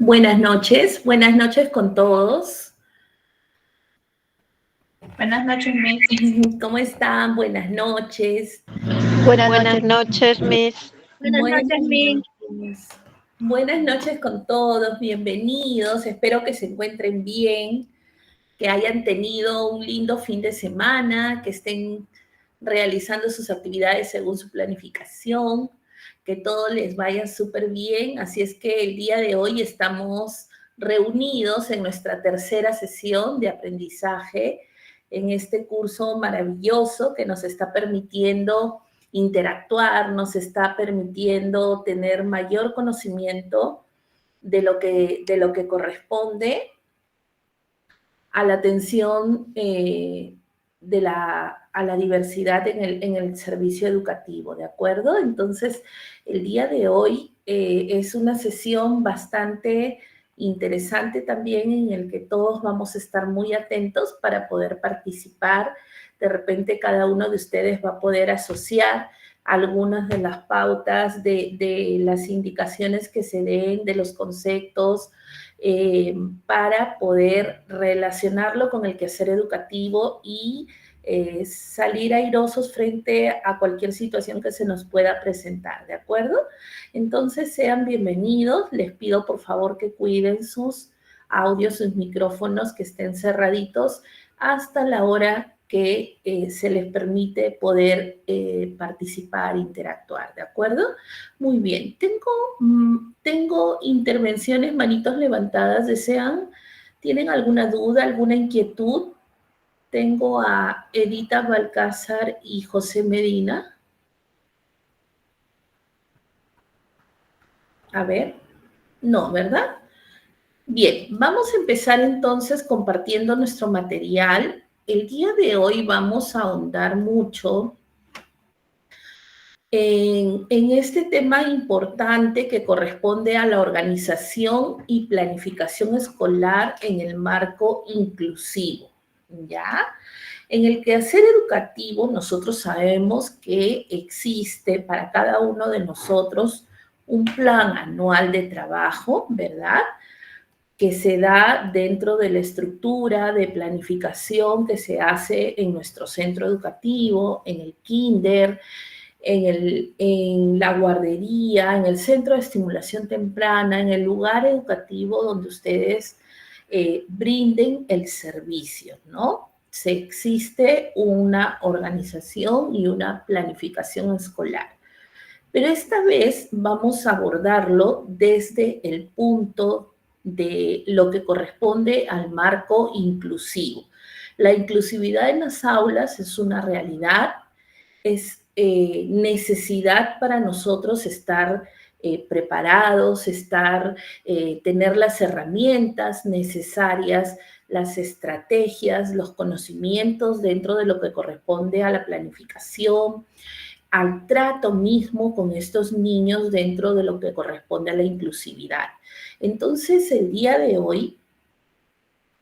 Buenas noches con todos. Buenas noches, Miss. ¿Cómo están? Buenas noches. Buenas noches, Miss. Buenas noches, Miss. Buenas noches con todos, bienvenidos. Espero que se encuentren bien, que hayan tenido un lindo fin de semana, que estén realizando sus actividades según su planificación, que todo les vaya súper bien. Así es que el día de hoy estamos reunidos en nuestra tercera sesión de aprendizaje en este curso maravilloso que nos está permitiendo interactuar, nos está permitiendo tener mayor conocimiento de lo que corresponde a la atención a la diversidad en el servicio educativo, ¿de acuerdo? Entonces, el día de hoy es una sesión bastante interesante también en el que todos vamos a estar muy atentos para poder participar. De repente cada uno de ustedes va a poder asociar algunas de las pautas de las indicaciones que se den, de los conceptos, para poder relacionarlo con el quehacer educativo y salir airosos frente a cualquier situación que se nos pueda presentar, ¿de acuerdo? Entonces sean bienvenidos, les pido por favor que cuiden sus audios, sus micrófonos, que estén cerraditos hasta la hora que se les permite poder participar, interactuar, ¿de acuerdo? Muy bien, tengo intervenciones, manitos levantadas, ¿tienen alguna duda, alguna inquietud? Tengo a Edita Balcázar y José Medina. A ver, no, ¿verdad? Bien, vamos a empezar entonces compartiendo nuestro material. El día de hoy vamos a ahondar mucho en este tema importante que corresponde a la organización y planificación escolar en el marco inclusivo, ¿ya? En el quehacer educativo nosotros sabemos que existe para cada uno de nosotros un plan anual de trabajo, ¿verdad?, que se da dentro de la estructura de planificación que se hace en nuestro centro educativo, en el kinder, en la guardería, en el centro de estimulación temprana, en el lugar educativo donde ustedes brinden el servicio, ¿no? Existe una organización y una planificación escolar. Pero esta vez vamos a abordarlo desde el punto de lo que corresponde al marco inclusivo. La inclusividad en las aulas es una realidad, es necesidad para nosotros estar preparados, tener las herramientas necesarias, las estrategias, los conocimientos dentro de lo que corresponde a la planificación, al trato mismo con estos niños dentro de lo que corresponde a la inclusividad. Entonces, el día de hoy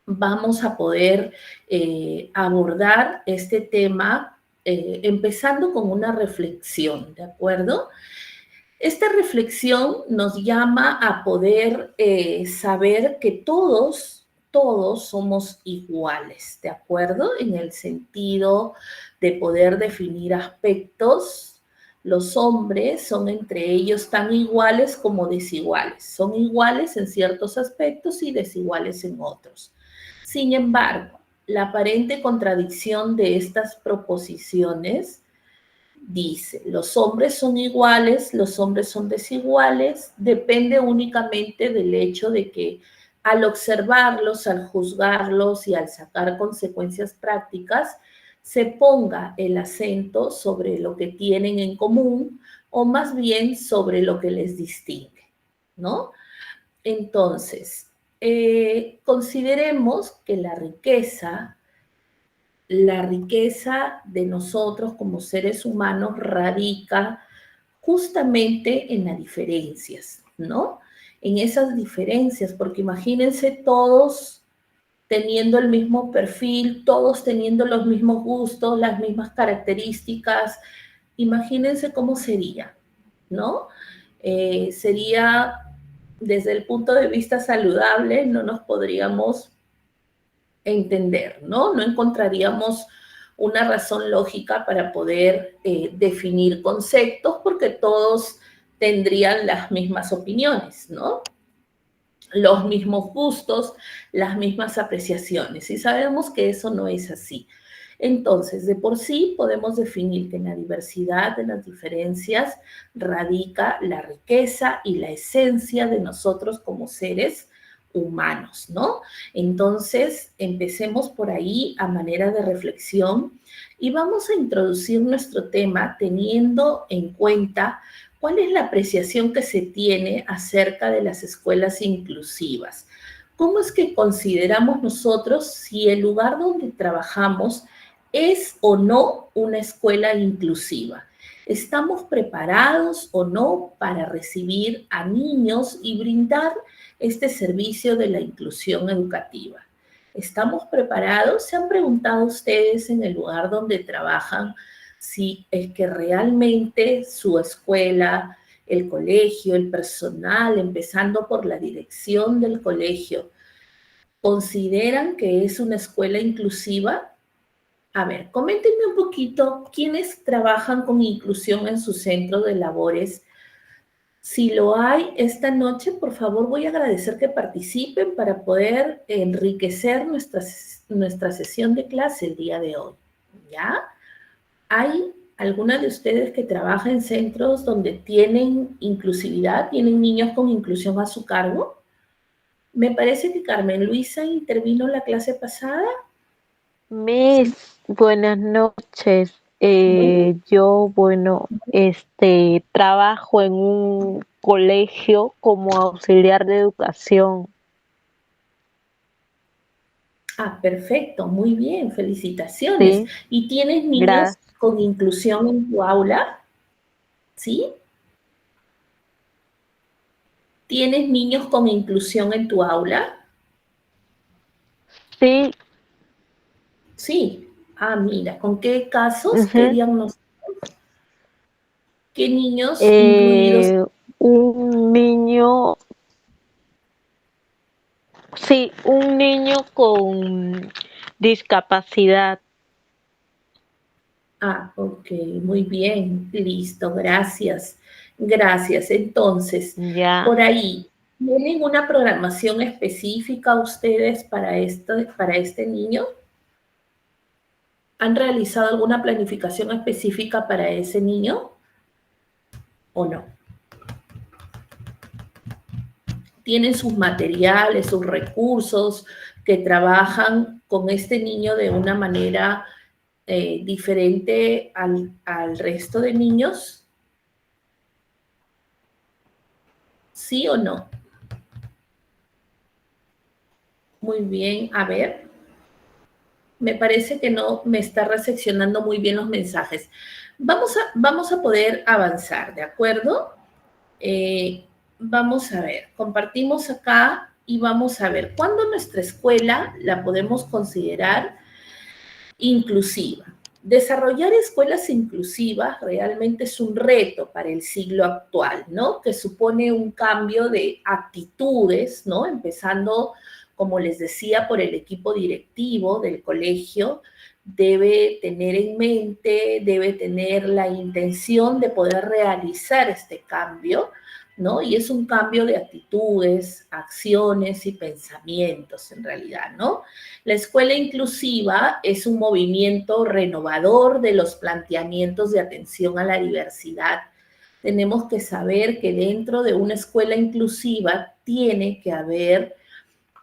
vamos a poder abordar este tema empezando con una reflexión, ¿de acuerdo? Esta reflexión nos llama a poder saber que todos somos iguales, ¿de acuerdo? En el sentido de poder definir aspectos, los hombres son entre ellos tan iguales como desiguales. Son iguales en ciertos aspectos y desiguales en otros. Sin embargo, la aparente contradicción de estas proposiciones dice, los hombres son iguales, los hombres son desiguales, depende únicamente del hecho de que al observarlos, al juzgarlos y al sacar consecuencias prácticas, se ponga el acento sobre lo que tienen en común o más bien sobre lo que les distingue, ¿no? Entonces, consideremos que la riqueza de nosotros como seres humanos radica justamente en las diferencias, ¿no? En esas diferencias, porque imagínense todos teniendo el mismo perfil, todos teniendo los mismos gustos, las mismas características, imagínense cómo sería, ¿no? Sería desde el punto de vista saludable no nos podríamos entender, ¿no? No encontraríamos una razón lógica para poder definir conceptos porque todos tendrían las mismas opiniones, ¿no? Los mismos gustos, las mismas apreciaciones. Y sabemos que eso no es así. Entonces, de por sí podemos definir que en la diversidad de las diferencias radica la riqueza y la esencia de nosotros como seres humanos, ¿no? Entonces, empecemos por ahí a manera de reflexión y vamos a introducir nuestro tema teniendo en cuenta cuál es la apreciación que se tiene acerca de las escuelas inclusivas. ¿Cómo es que consideramos nosotros si el lugar donde trabajamos es o no una escuela inclusiva? ¿Estamos preparados o no para recibir a niños y brindar este servicio de la inclusión educativa? ¿Estamos preparados? ¿Se han preguntado ustedes en el lugar donde trabajan si es que realmente su escuela, el colegio, el personal, empezando por la dirección del colegio, consideran que es una escuela inclusiva? A ver, coméntenme un poquito quiénes trabajan con inclusión en su centro de labores. Si lo hay esta noche, por favor, voy a agradecer que participen para poder enriquecer nuestra sesión de clase el día de hoy. ¿Ya? ¿Hay alguna de ustedes que trabaja en centros donde tienen inclusividad, tienen niños con inclusión a su cargo? Me parece que Carmen Luisa intervino en la clase pasada. Sí. Miss, buenas noches. Bueno, Yo, bueno, trabajo en un colegio como auxiliar de educación. perfecto, muy bien, felicitaciones. Sí, ¿Y tienes niños gracias. con inclusión en tu aula? ¿Sí? ¿Tienes niños con inclusión en tu aula? Sí, Sí. Mira, ¿con qué casos, qué ujú. diagnósticos, qué niños incluidos? Eh, un niño, sí, un niño con discapacidad. Ok, muy bien, listo, gracias. Gracias. Entonces, Ya. por ahí, ¿tienen una programación específica ustedes para este niño? ¿Han realizado alguna planificación específica para ese niño o no? ¿Tienen sus materiales, sus recursos que trabajan con este niño de una manera diferente al resto de niños? ¿Sí o no? Muy bien, a ver, me parece que no me está recepcionando muy bien los mensajes. Vamos a poder avanzar, ¿de acuerdo? Eh, Vamos a ver, compartimos acá y vamos a ver cuándo nuestra escuela la podemos considerar inclusiva. Desarrollar escuelas inclusivas realmente es un reto para el siglo actual, ¿no? Que supone un cambio de actitudes, ¿no? Empezando, como les decía, por el equipo directivo del colegio, debe tener en mente, debe tener la intención de poder realizar este cambio, ¿no? Y es un cambio de actitudes, acciones y pensamientos en realidad, ¿no? La escuela inclusiva es un movimiento renovador de los planteamientos de atención a la diversidad. Tenemos que saber que dentro de una escuela inclusiva tiene que haber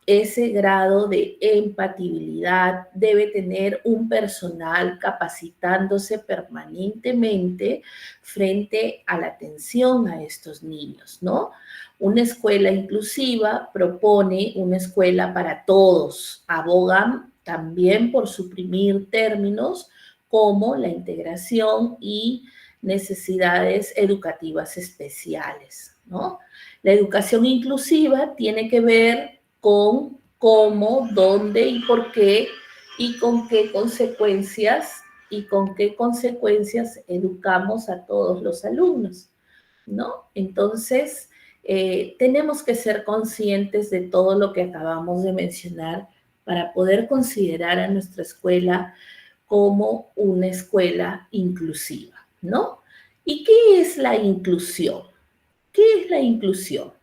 ese grado de empatibilidad, debe tener un personal capacitándose permanentemente frente a la atención a estos niños, ¿no? Una escuela inclusiva propone una escuela para todos, abogan también por suprimir términos como la integración y necesidades educativas especiales, ¿no? La educación inclusiva tiene que ver con cómo, dónde y por qué y con qué consecuencias educamos a todos los alumnos, ¿no? Entonces, tenemos que ser conscientes de todo lo que acabamos de mencionar para poder considerar a nuestra escuela como una escuela inclusiva, ¿no? ¿Y qué es la inclusión? ¿Qué es la inclusión?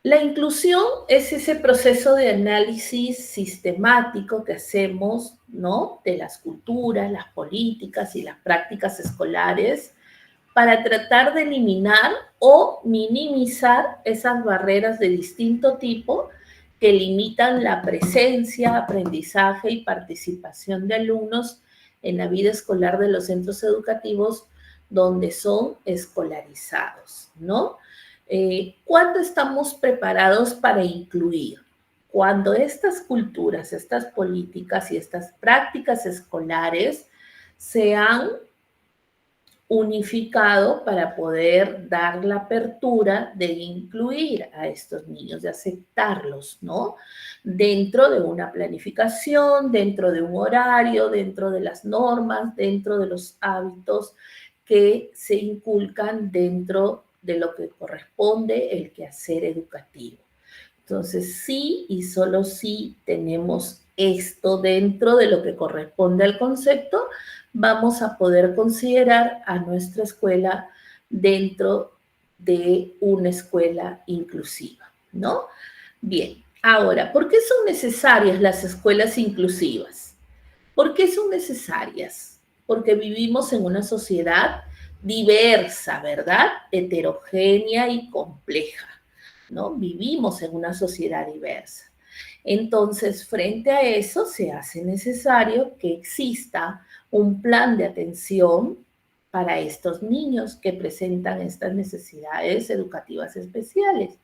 La inclusión es ese proceso de análisis sistemático que hacemos, ¿no? De las culturas, las políticas y las prácticas escolares para tratar de eliminar o minimizar esas barreras de distinto tipo que limitan la presencia, aprendizaje y participación de alumnos en la vida escolar de los centros educativos donde son escolarizados, ¿no? ¿Cuándo estamos preparados para incluir? Cuando estas culturas, estas políticas y estas prácticas escolares se han unificado para poder dar la apertura de incluir a estos niños, de aceptarlos, ¿no? Dentro de una planificación, dentro de un horario, dentro de las normas, dentro de los hábitos que se inculcan dentro de lo que corresponde el quehacer educativo. Entonces, sí y solo sí tenemos esto dentro de lo que corresponde al concepto, vamos a poder considerar a nuestra escuela dentro de una escuela inclusiva, ¿no? Bien, ahora, ¿por qué son necesarias las escuelas inclusivas? ¿Por qué son necesarias? Porque vivimos en una sociedad diversa, ¿verdad? Heterogénea y compleja, ¿no? Vivimos en una sociedad diversa. Entonces, frente a eso, se hace necesario que exista un plan de atención para estos niños que presentan estas necesidades educativas especiales.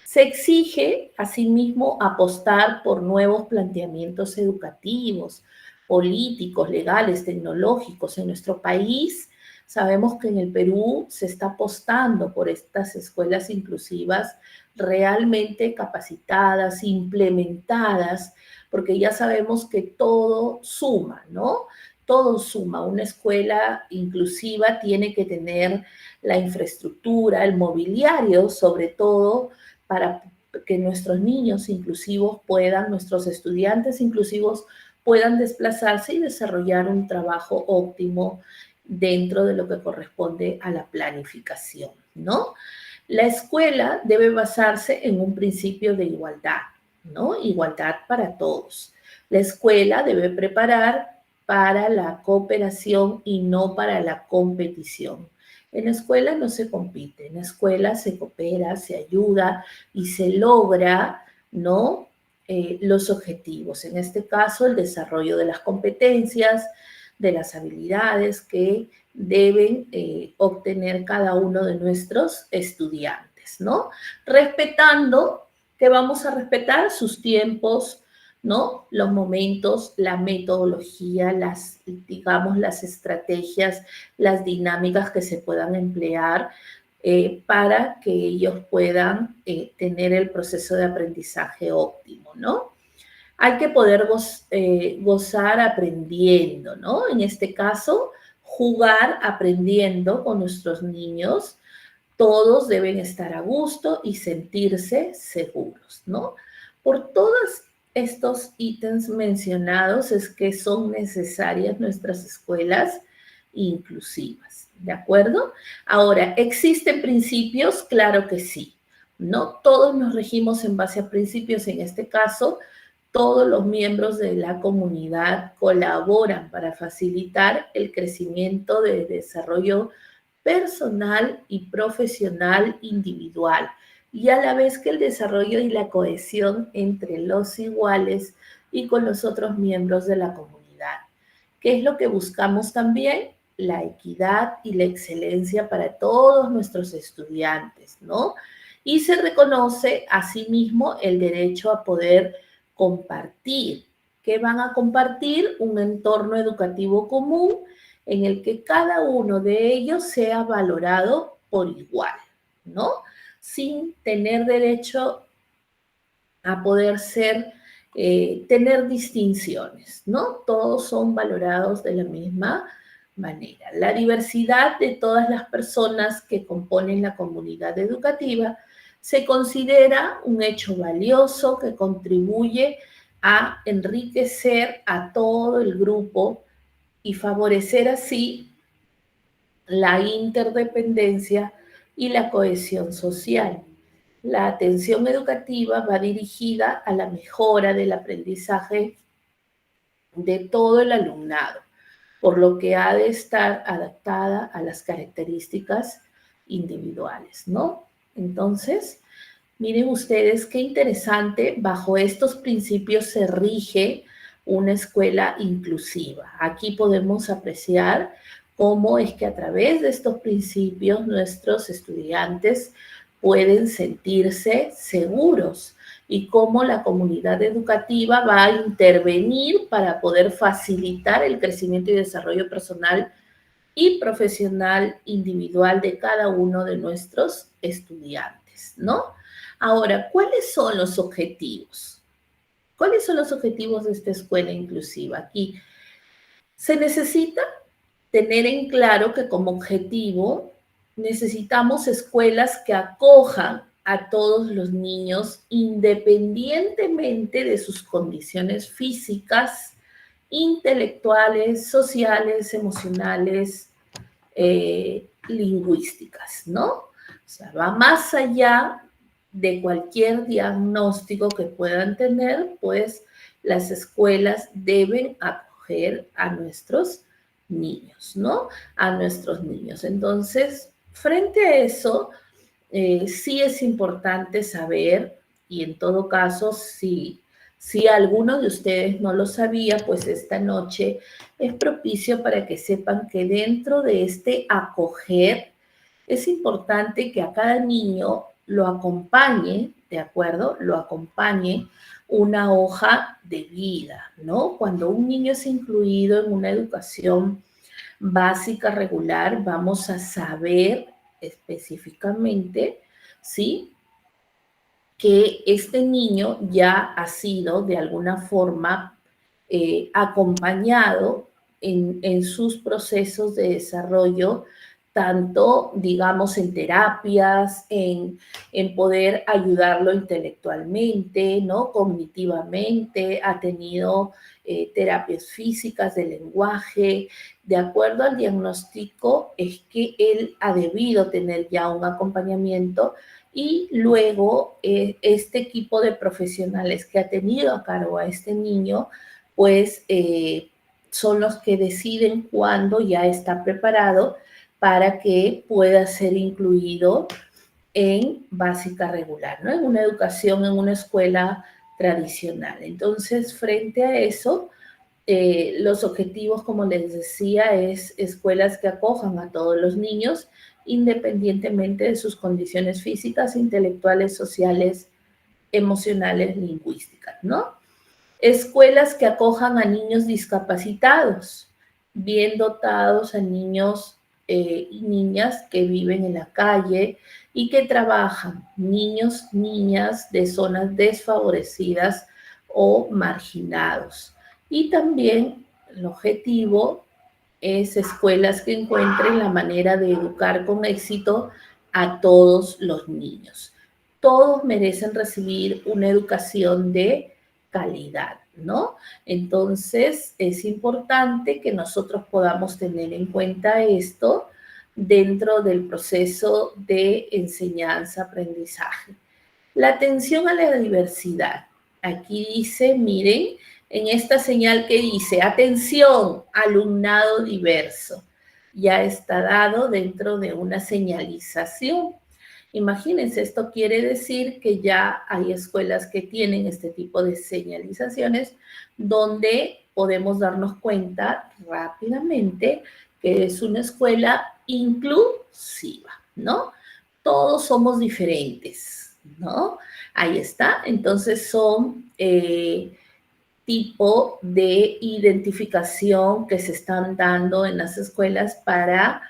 Se exige, asimismo, apostar por nuevos planteamientos educativos, políticos, legales, tecnológicos. En nuestro país, sabemos que en el Perú se está apostando por estas escuelas inclusivas realmente capacitadas, implementadas, porque ya sabemos que todo suma, ¿no? Todo suma. Una escuela inclusiva tiene que tener la infraestructura, el mobiliario, sobre todo, para que nuestros niños inclusivos puedan, nuestros estudiantes inclusivos puedan desplazarse y desarrollar un trabajo óptimo dentro de lo que corresponde a la planificación, ¿no? La escuela debe basarse en un principio de igualdad, ¿no? Igualdad para todos. La escuela debe preparar para la cooperación y no para la competición. En la escuela no se compite, en la escuela se coopera, se ayuda y se logra, ¿no? Los objetivos. En este caso, el desarrollo de las competencias, de las habilidades que deben obtener cada uno de nuestros estudiantes, ¿no? Respetando, que vamos a respetar sus tiempos, ¿no? Los momentos, la metodología, las, digamos, las estrategias, las dinámicas que se puedan emplear para que ellos puedan tener el proceso de aprendizaje óptimo, ¿no? Hay que poder gozar aprendiendo, ¿no? En este caso, jugar aprendiendo con nuestros niños. Todos deben estar a gusto y sentirse seguros, ¿no? Por todos estos ítems mencionados es que son necesarias nuestras escuelas inclusivas, ¿de acuerdo? Ahora, ¿existen principios? Claro que sí. No todos nos regimos en base a principios, en este caso, todos los miembros de la comunidad colaboran para facilitar el crecimiento de desarrollo personal y profesional individual, y a la vez que el desarrollo y la cohesión entre los iguales y con los otros miembros de la comunidad. ¿Qué es lo que buscamos también? La equidad y la excelencia para todos nuestros estudiantes, ¿no? Y se reconoce asimismo el derecho a poder compartir. ¿Qué van a compartir? Un entorno educativo común en el que cada uno de ellos sea valorado por igual, ¿no? Sin tener derecho a poder ser, tener distinciones, ¿no? Todos son valorados de la misma manera. La diversidad de todas las personas que componen la comunidad educativa se considera un hecho valioso que contribuye a enriquecer a todo el grupo y favorecer así la interdependencia y la cohesión social. La atención educativa va dirigida a la mejora del aprendizaje de todo el alumnado, por lo que ha de estar adaptada a las características individuales, ¿no? Entonces, miren ustedes qué interesante, bajo estos principios se rige una escuela inclusiva. Aquí podemos apreciar cómo es que a través de estos principios nuestros estudiantes pueden sentirse seguros y cómo la comunidad educativa va a intervenir para poder facilitar el crecimiento y desarrollo personal y profesional individual de cada uno de nuestros estudiantes, ¿no? Ahora, ¿cuáles son los objetivos? ¿Cuáles son los objetivos de esta escuela inclusiva? Aquí se necesita tener en claro que como objetivo necesitamos escuelas que acojan a todos los niños independientemente de sus condiciones físicas, intelectuales, sociales, emocionales, lingüísticas, ¿no? O sea, va más allá de cualquier diagnóstico que puedan tener, pues las escuelas deben acoger a nuestros niños, ¿no? A nuestros niños. Entonces, frente a eso, sí es importante saber, y en todo caso, si alguno de ustedes no lo sabía, pues esta noche es propicio para que sepan que dentro de este acoger, es importante que a cada niño lo acompañe, ¿de acuerdo? Lo acompañe una hoja de vida, ¿no? Cuando un niño es incluido en una educación básica regular, vamos a saber específicamente, ¿sí?, que este niño ya ha sido de alguna forma acompañado en sus procesos de desarrollo, tanto, digamos, en terapias, en poder ayudarlo intelectualmente, ¿no? Cognitivamente, ha tenido terapias físicas de lenguaje. De acuerdo al diagnóstico, es que él ha debido tener ya un acompañamiento y luego este equipo de profesionales que ha tenido a cargo a este niño, pues son los que deciden cuándo ya está preparado para que pueda ser incluido en básica regular, ¿no? En una educación, en una escuela tradicional. Entonces, frente a eso, los objetivos, como les decía, es escuelas que acojan a todos los niños, independientemente de sus condiciones físicas, intelectuales, sociales, emocionales, lingüísticas, ¿no? Escuelas que acojan a niños discapacitados, bien dotados, a niños y niñas que viven en la calle y que trabajan, niños, niñas de zonas desfavorecidas o marginados. Y también el objetivo es escuelas que encuentren la manera de educar con éxito a todos los niños. Todos merecen recibir una educación de calidad, ¿no? Entonces, es importante que nosotros podamos tener en cuenta esto dentro del proceso de enseñanza-aprendizaje. La atención a la diversidad. Aquí dice, miren, en esta señal que dice, atención, alumnado diverso, ya está dado dentro de una señalización. Imagínense, esto quiere decir que ya hay escuelas que tienen este tipo de señalizaciones donde podemos darnos cuenta rápidamente que es una escuela inclusiva, ¿no? Todos somos diferentes, ¿no? Ahí está. Entonces son tipo de identificación que se están dando en las escuelas para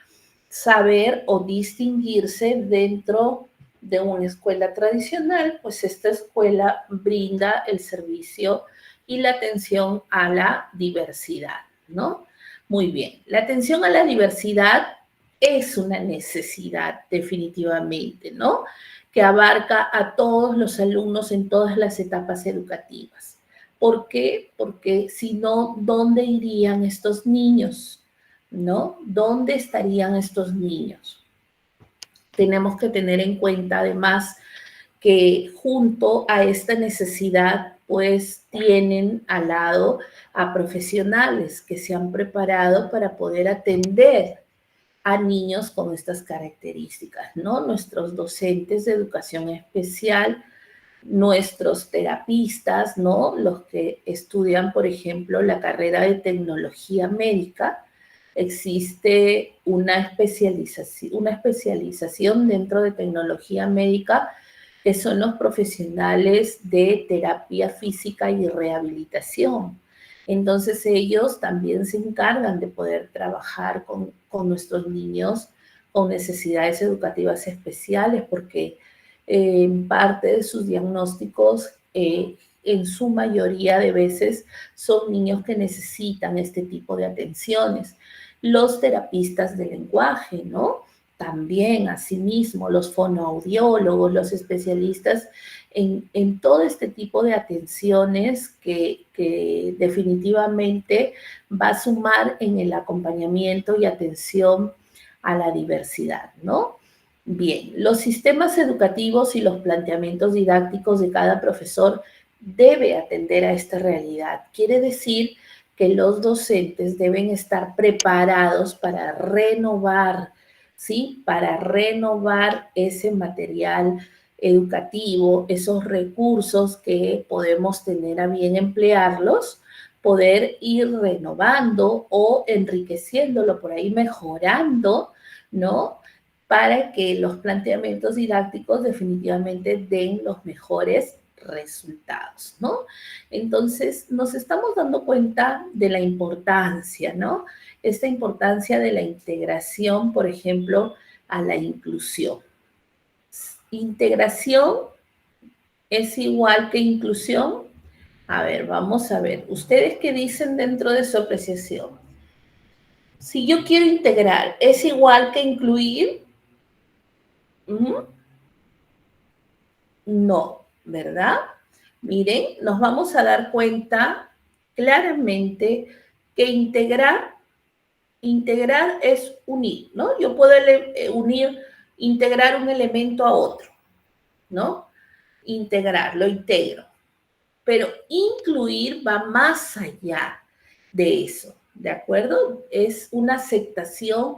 saber o distinguirse dentro de una escuela tradicional, pues esta escuela brinda el servicio y la atención a la diversidad, ¿no? Muy bien. La atención a la diversidad es una necesidad, definitivamente, ¿no? Que abarca a todos los alumnos en todas las etapas educativas. ¿Por qué? Porque si no, ¿dónde irían estos niños? ¿No? ¿Dónde estarían estos niños? Tenemos que tener en cuenta, además, que junto a esta necesidad, pues tienen al lado a profesionales que se han preparado para poder atender a niños con estas características, ¿no? Nuestros docentes de educación especial, nuestros terapistas, ¿no? Los que estudian, por ejemplo, la carrera de tecnología médica, existe una especialización dentro de tecnología médica que son los profesionales de terapia física y rehabilitación. Entonces ellos también se encargan de poder trabajar con nuestros niños con necesidades educativas especiales porque parte de sus diagnósticos, en su mayoría de veces, son niños que necesitan este tipo de atenciones. Los terapistas de lenguaje, ¿no? También, asimismo, los fonoaudiólogos, los especialistas en todo este tipo de atenciones que definitivamente va a sumar en el acompañamiento y atención a la diversidad, ¿no? Bien, los sistemas educativos y los planteamientos didácticos de cada profesor debe atender a esta realidad. Quiere decir que los docentes deben estar preparados para renovar, ¿sí? Para renovar ese material educativo, esos recursos que podemos tener a bien emplearlos, poder ir renovando o enriqueciéndolo por ahí, mejorando, ¿no? Para que los planteamientos didácticos definitivamente den los mejores resultados, ¿no? Entonces, nos estamos dando cuenta de la importancia, ¿no? Esta importancia de la integración, por ejemplo, a la inclusión. ¿Integración es igual que inclusión? A ver, vamos a ver. ¿Ustedes qué dicen dentro de su apreciación? Si yo quiero integrar, ¿es igual que incluir? No, ¿verdad? Miren, nos vamos a dar cuenta claramente que integrar es unir, ¿no? Yo puedo integrar un elemento a otro, ¿no? Integrar, lo integro. Pero incluir va más allá de eso, ¿de acuerdo? Es una aceptación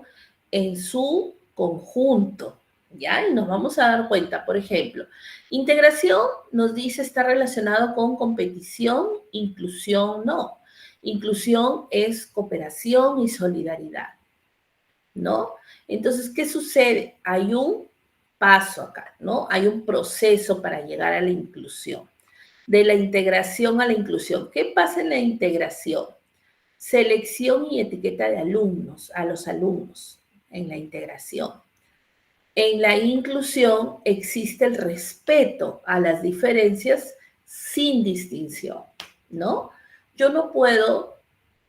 en su conjunto, ¿ya? Y nos vamos a dar cuenta, por ejemplo, integración nos dice está relacionado con competición, inclusión no. Inclusión es cooperación y solidaridad, ¿no? Entonces, ¿qué sucede? Hay un paso acá, ¿no? Hay un proceso para llegar a la inclusión. De la integración a la inclusión. ¿Qué pasa en la integración? Selección y etiqueta de alumnos, a los alumnos en la integración. En la inclusión existe el respeto a las diferencias sin distinción, ¿no? Yo no puedo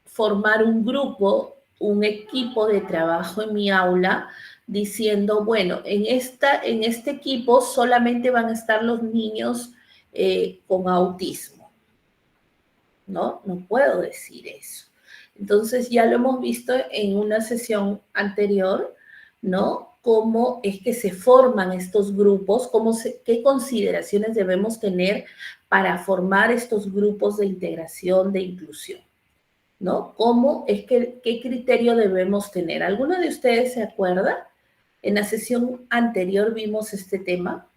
formar un grupo, un equipo de trabajo en mi aula diciendo, bueno, en este equipo solamente van a estar los niños con autismo, ¿no? No puedo decir eso. Entonces ya lo hemos visto en una sesión anterior, ¿no? Cómo es que se forman estos grupos, qué consideraciones debemos tener para formar estos grupos de integración, de inclusión, ¿no? ¿Qué criterio debemos tener? ¿Alguno de ustedes se acuerda? En la sesión anterior vimos este tema.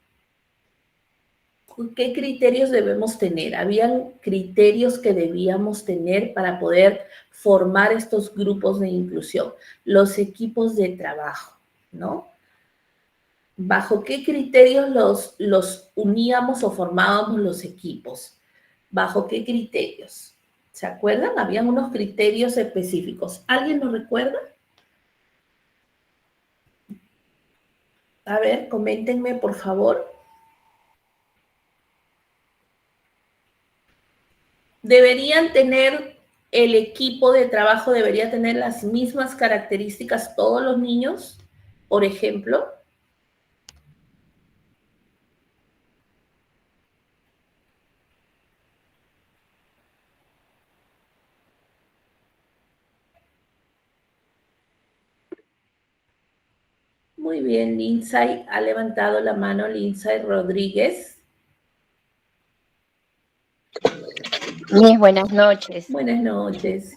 ¿Qué criterios debemos tener? Habían criterios que debíamos tener para poder formar estos grupos de inclusión, los equipos de trabajo, ¿no? ¿Bajo qué criterios los uníamos o formábamos los equipos? ¿Bajo qué criterios? ¿Se acuerdan? Habían unos criterios específicos. ¿Alguien lo recuerda? A ver, coméntenme, por favor. Deberían tener ¿el equipo de trabajo debería tener las mismas características todos los niños, por ejemplo? Muy bien, Lindsay ha levantado la mano, Lindsay Rodríguez. Mis buenas noches. Buenas noches.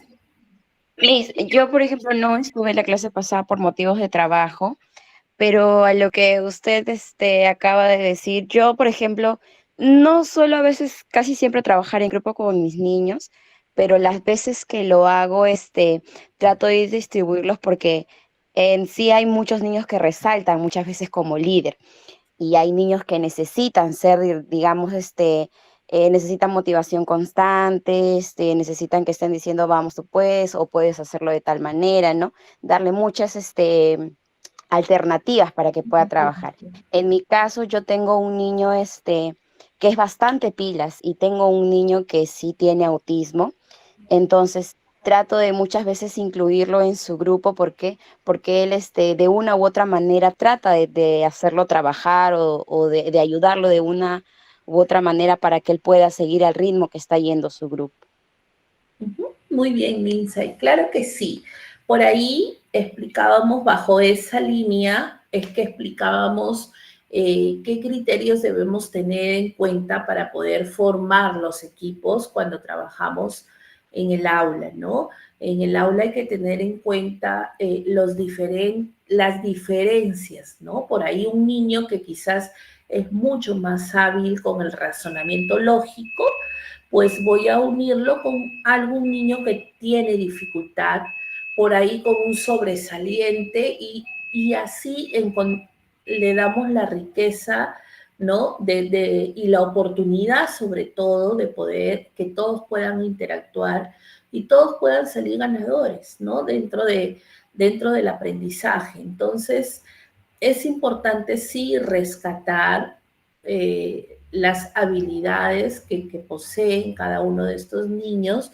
Liz, yo, por ejemplo, no estuve en la clase pasada por motivos de trabajo, pero a lo que usted acaba de decir, yo, por ejemplo, no suelo a veces, casi siempre trabajar en grupo con mis niños, pero las veces que lo hago, trato de distribuirlos porque en sí hay muchos niños que resaltan muchas veces como líder. Y hay niños que necesitan ser, digamos, necesitan motivación constante, necesitan que estén diciendo, vamos, tú puedes, o puedes hacerlo de tal manera, ¿no? Darle muchas, alternativas para que pueda trabajar. En mi caso, yo tengo un niño, que es bastante pilas y tengo un niño que sí tiene autismo. Entonces, trato de muchas veces incluirlo en su grupo. ¿Por qué? Porque él, de una u otra manera trata de hacerlo trabajar o de ayudarlo de una u otra manera para que él pueda seguir al ritmo que está yendo su grupo. Muy bien, Lindsay. Claro que sí. Por ahí explicábamos, bajo esa línea, es que explicábamos qué criterios debemos tener en cuenta para poder formar los equipos cuando trabajamos en el aula, ¿no? En el aula hay que tener en cuenta las diferencias, ¿no? Por ahí un niño que quizás es mucho más hábil con el razonamiento lógico, pues voy a unirlo con algún niño que tiene dificultad, por ahí con un sobresaliente y así le damos la riqueza, ¿no? Y la oportunidad, sobre todo, de poder que todos puedan interactuar y todos puedan salir ganadores, ¿no? Dentro del aprendizaje. Entonces, es importante sí rescatar las habilidades que poseen cada uno de estos niños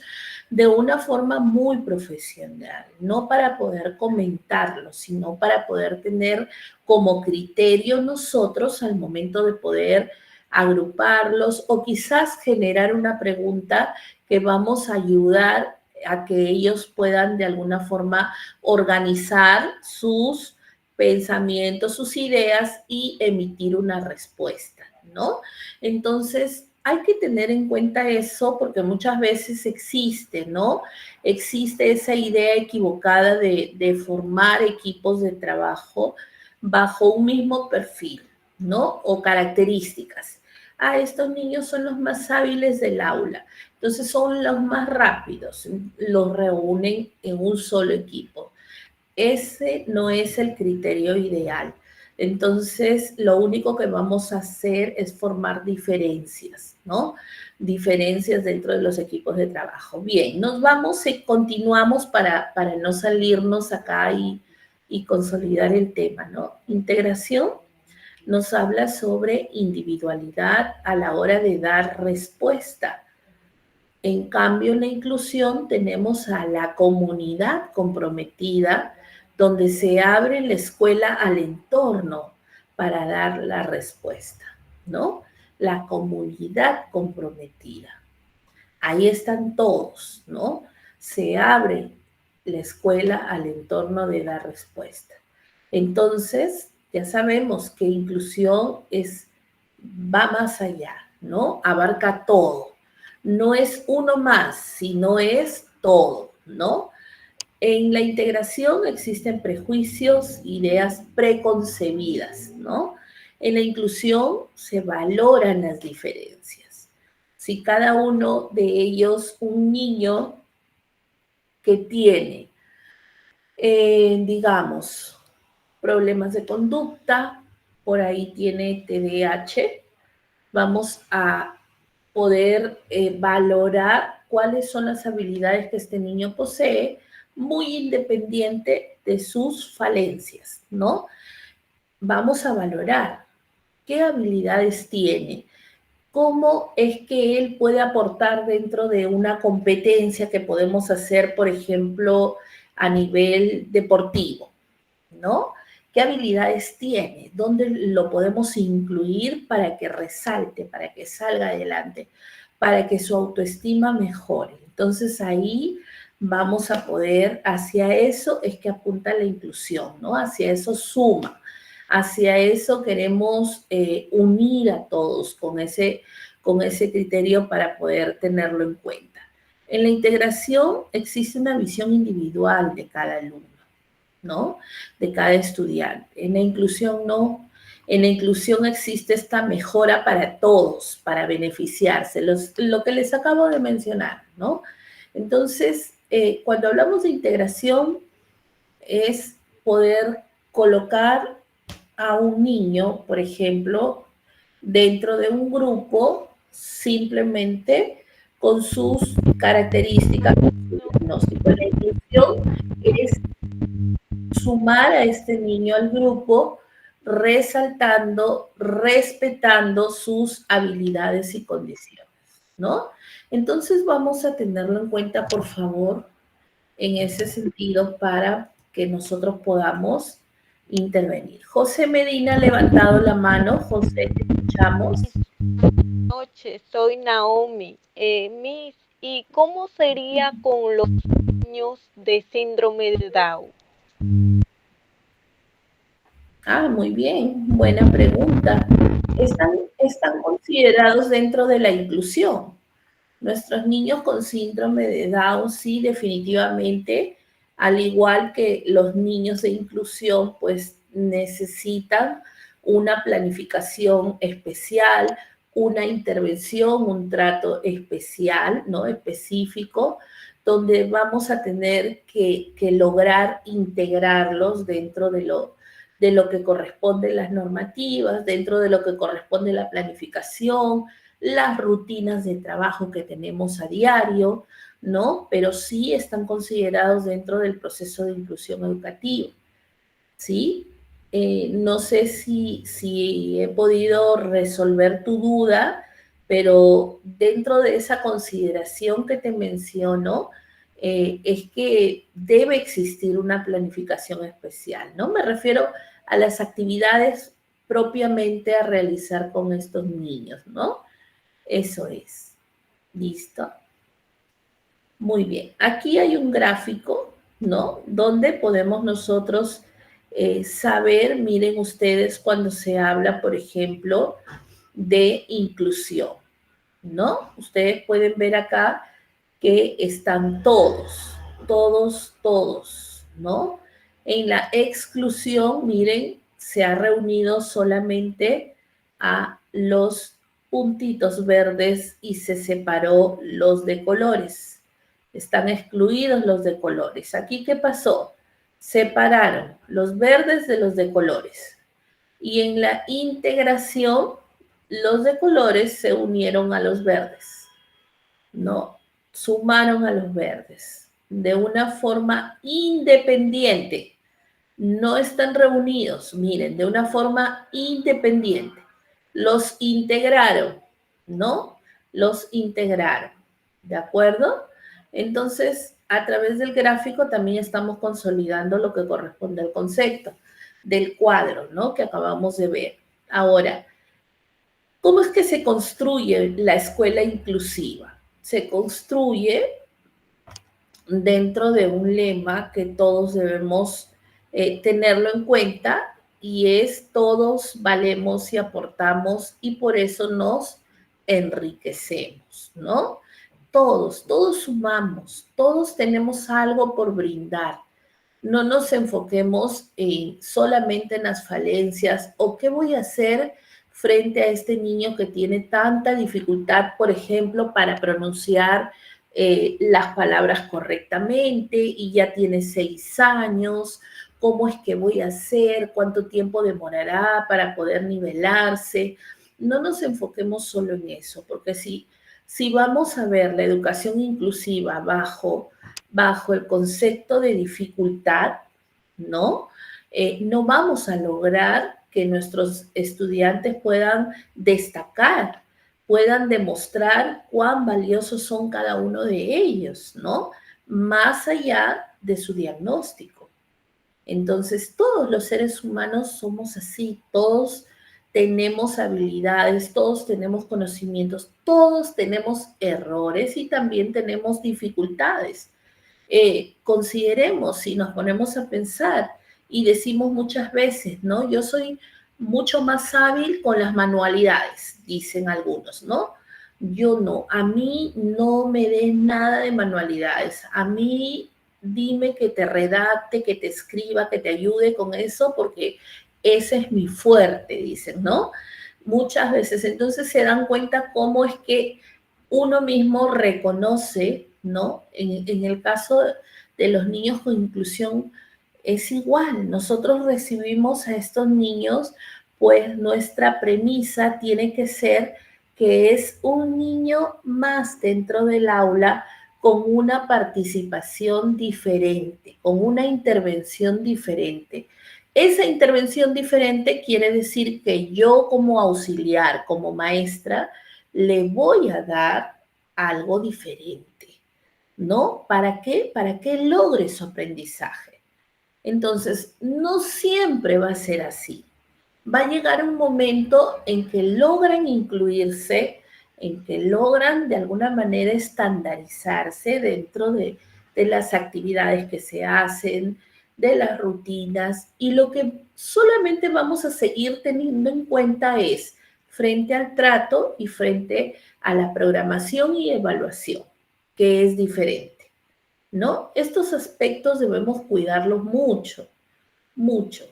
de una forma muy profesional, no para poder comentarlo, sino para poder tener como criterio nosotros al momento de poder agruparlos o quizás generar una pregunta que vamos a ayudar a que ellos puedan de alguna forma organizar sus pensamientos, sus ideas y emitir una respuesta, ¿no? Entonces, hay que tener en cuenta eso porque muchas veces existe, ¿no? Existe esa idea equivocada de formar equipos de trabajo bajo un mismo perfil, ¿no? O características. Ah, estos niños son los más hábiles del aula, entonces son los más rápidos, los reúnen en un solo equipo. Ese no es el criterio ideal. Entonces, lo único que vamos a hacer es formar diferencias, ¿no? Diferencias dentro de los equipos de trabajo. Bien, nos vamos y continuamos para no salirnos acá y consolidar el tema, ¿no? Integración nos habla sobre individualidad a la hora de dar respuesta. En cambio, en la inclusión tenemos a la comunidad comprometida, donde se abre la escuela al entorno para dar la respuesta, ¿no? La comunidad comprometida. Ahí están todos, ¿no? Se abre la escuela al entorno de la respuesta. Entonces, ya sabemos que inclusión va más allá, ¿no? Abarca todo. No es uno más, sino es todo, ¿no? En la integración existen prejuicios, ideas preconcebidas, ¿no? En la inclusión se valoran las diferencias. Si cada uno de ellos, un niño que tiene, digamos, problemas de conducta, por ahí tiene TDAH, vamos a poder valorar cuáles son las habilidades que este niño posee, muy independiente de sus falencias, ¿no? Vamos a valorar qué habilidades tiene, cómo es que él puede aportar dentro de una competencia que podemos hacer, por ejemplo, a nivel deportivo, ¿no? ¿Qué habilidades tiene? ¿Dónde lo podemos incluir para que resalte, para que salga adelante, para que su autoestima mejore? Entonces ahí vamos a poder, hacia eso es que apunta la inclusión, ¿no? Hacia eso suma, hacia eso queremos unir a todos con ese criterio para poder tenerlo en cuenta. En la integración existe una visión individual de cada alumno, ¿no? De cada estudiante. En la inclusión no. En la inclusión existe esta mejora para todos, para beneficiarse, lo que les acabo de mencionar, ¿no? Entonces, cuando hablamos de integración, es poder colocar a un niño, por ejemplo, dentro de un grupo simplemente con sus características, su diagnóstico. La inclusión es sumar a este niño al grupo, resaltando, respetando sus habilidades y condiciones, ¿no? Entonces vamos a tenerlo en cuenta, por favor, en ese sentido para que nosotros podamos intervenir. José Medina ha levantado la mano. José, te escuchamos. Buenas noches, soy Naomi. Miss, ¿y cómo sería con los niños de síndrome de Down? Ah, muy bien, buena pregunta. Están considerados dentro de la inclusión. Nuestros niños con síndrome de Down, sí, definitivamente, al igual que los niños de inclusión, pues necesitan una planificación especial, una intervención, un trato especial, ¿no? Específico, donde vamos a tener que lograr integrarlos dentro de lo que corresponde las normativas, dentro de lo que corresponde la planificación, las rutinas de trabajo que tenemos a diario, ¿no? Pero sí están considerados dentro del proceso de inclusión educativa, ¿sí? No sé si he podido resolver tu duda, pero dentro de esa consideración que te menciono, es que debe existir una planificación especial, ¿no? Me refiero a las actividades propiamente a realizar con estos niños, ¿no? Eso es. ¿Listo? Muy bien. Aquí hay un gráfico, ¿no? Donde podemos nosotros saber, miren ustedes, cuando se habla, por ejemplo, de inclusión, ¿no? Ustedes pueden ver acá que están todos, ¿no? En la exclusión, miren, se ha reunido solamente a los puntitos verdes y se separó los de colores. Están excluidos los de colores. ¿Aquí qué pasó? Separaron los verdes de los de colores. Y en la integración, los de colores se unieron a los verdes, ¿no? Sumaron a los verdes de una forma independiente. No están reunidos, miren, de una forma independiente. Los integraron, ¿no? Los integraron, ¿de acuerdo? Entonces, a través del gráfico también estamos consolidando lo que corresponde al concepto del cuadro, ¿no? Que acabamos de ver. Ahora, ¿cómo es que se construye la escuela inclusiva? Se construye dentro de un lema que todos debemos tenerlo en cuenta y es todos valemos y aportamos y por eso nos enriquecemos, ¿no? Todos sumamos, todos tenemos algo por brindar. No nos enfoquemos solamente en las falencias o qué voy a hacer frente a este niño que tiene tanta dificultad, por ejemplo, para pronunciar las palabras correctamente y ya tiene 6 años. ¿Cómo es que voy a hacer? ¿Cuánto tiempo demorará para poder nivelarse? No nos enfoquemos solo en eso, porque si vamos a ver la educación inclusiva bajo el concepto de dificultad, ¿no? No vamos a lograr que nuestros estudiantes puedan destacar, puedan demostrar cuán valiosos son cada uno de ellos, ¿no? Más allá de su diagnóstico. Entonces, todos los seres humanos somos así, todos tenemos habilidades, todos tenemos conocimientos, todos tenemos errores y también tenemos dificultades. Consideremos, si nos ponemos a pensar y decimos muchas veces, ¿no? Yo soy mucho más hábil con las manualidades, dicen algunos, ¿no? Yo no, a mí no me des nada de manualidades, a mí dime que te redacte, que te escriba, que te ayude con eso, porque ese es mi fuerte, dicen, ¿no? Muchas veces, entonces se dan cuenta cómo es que uno mismo reconoce, ¿no? En el caso de los niños con inclusión es igual. Nosotros recibimos a estos niños, pues nuestra premisa tiene que ser que es un niño más dentro del aula con una participación diferente, con una intervención diferente. Esa intervención diferente quiere decir que yo como auxiliar, como maestra, le voy a dar algo diferente, ¿no? ¿Para qué? Para que logre su aprendizaje. Entonces, no siempre va a ser así. Va a llegar un momento en que logran incluirse, en que logran de alguna manera estandarizarse dentro de las actividades que se hacen, de las rutinas, y lo que solamente vamos a seguir teniendo en cuenta es frente al trato y frente a la programación y evaluación, que es diferente, ¿no? Estos aspectos debemos cuidarlos mucho, mucho.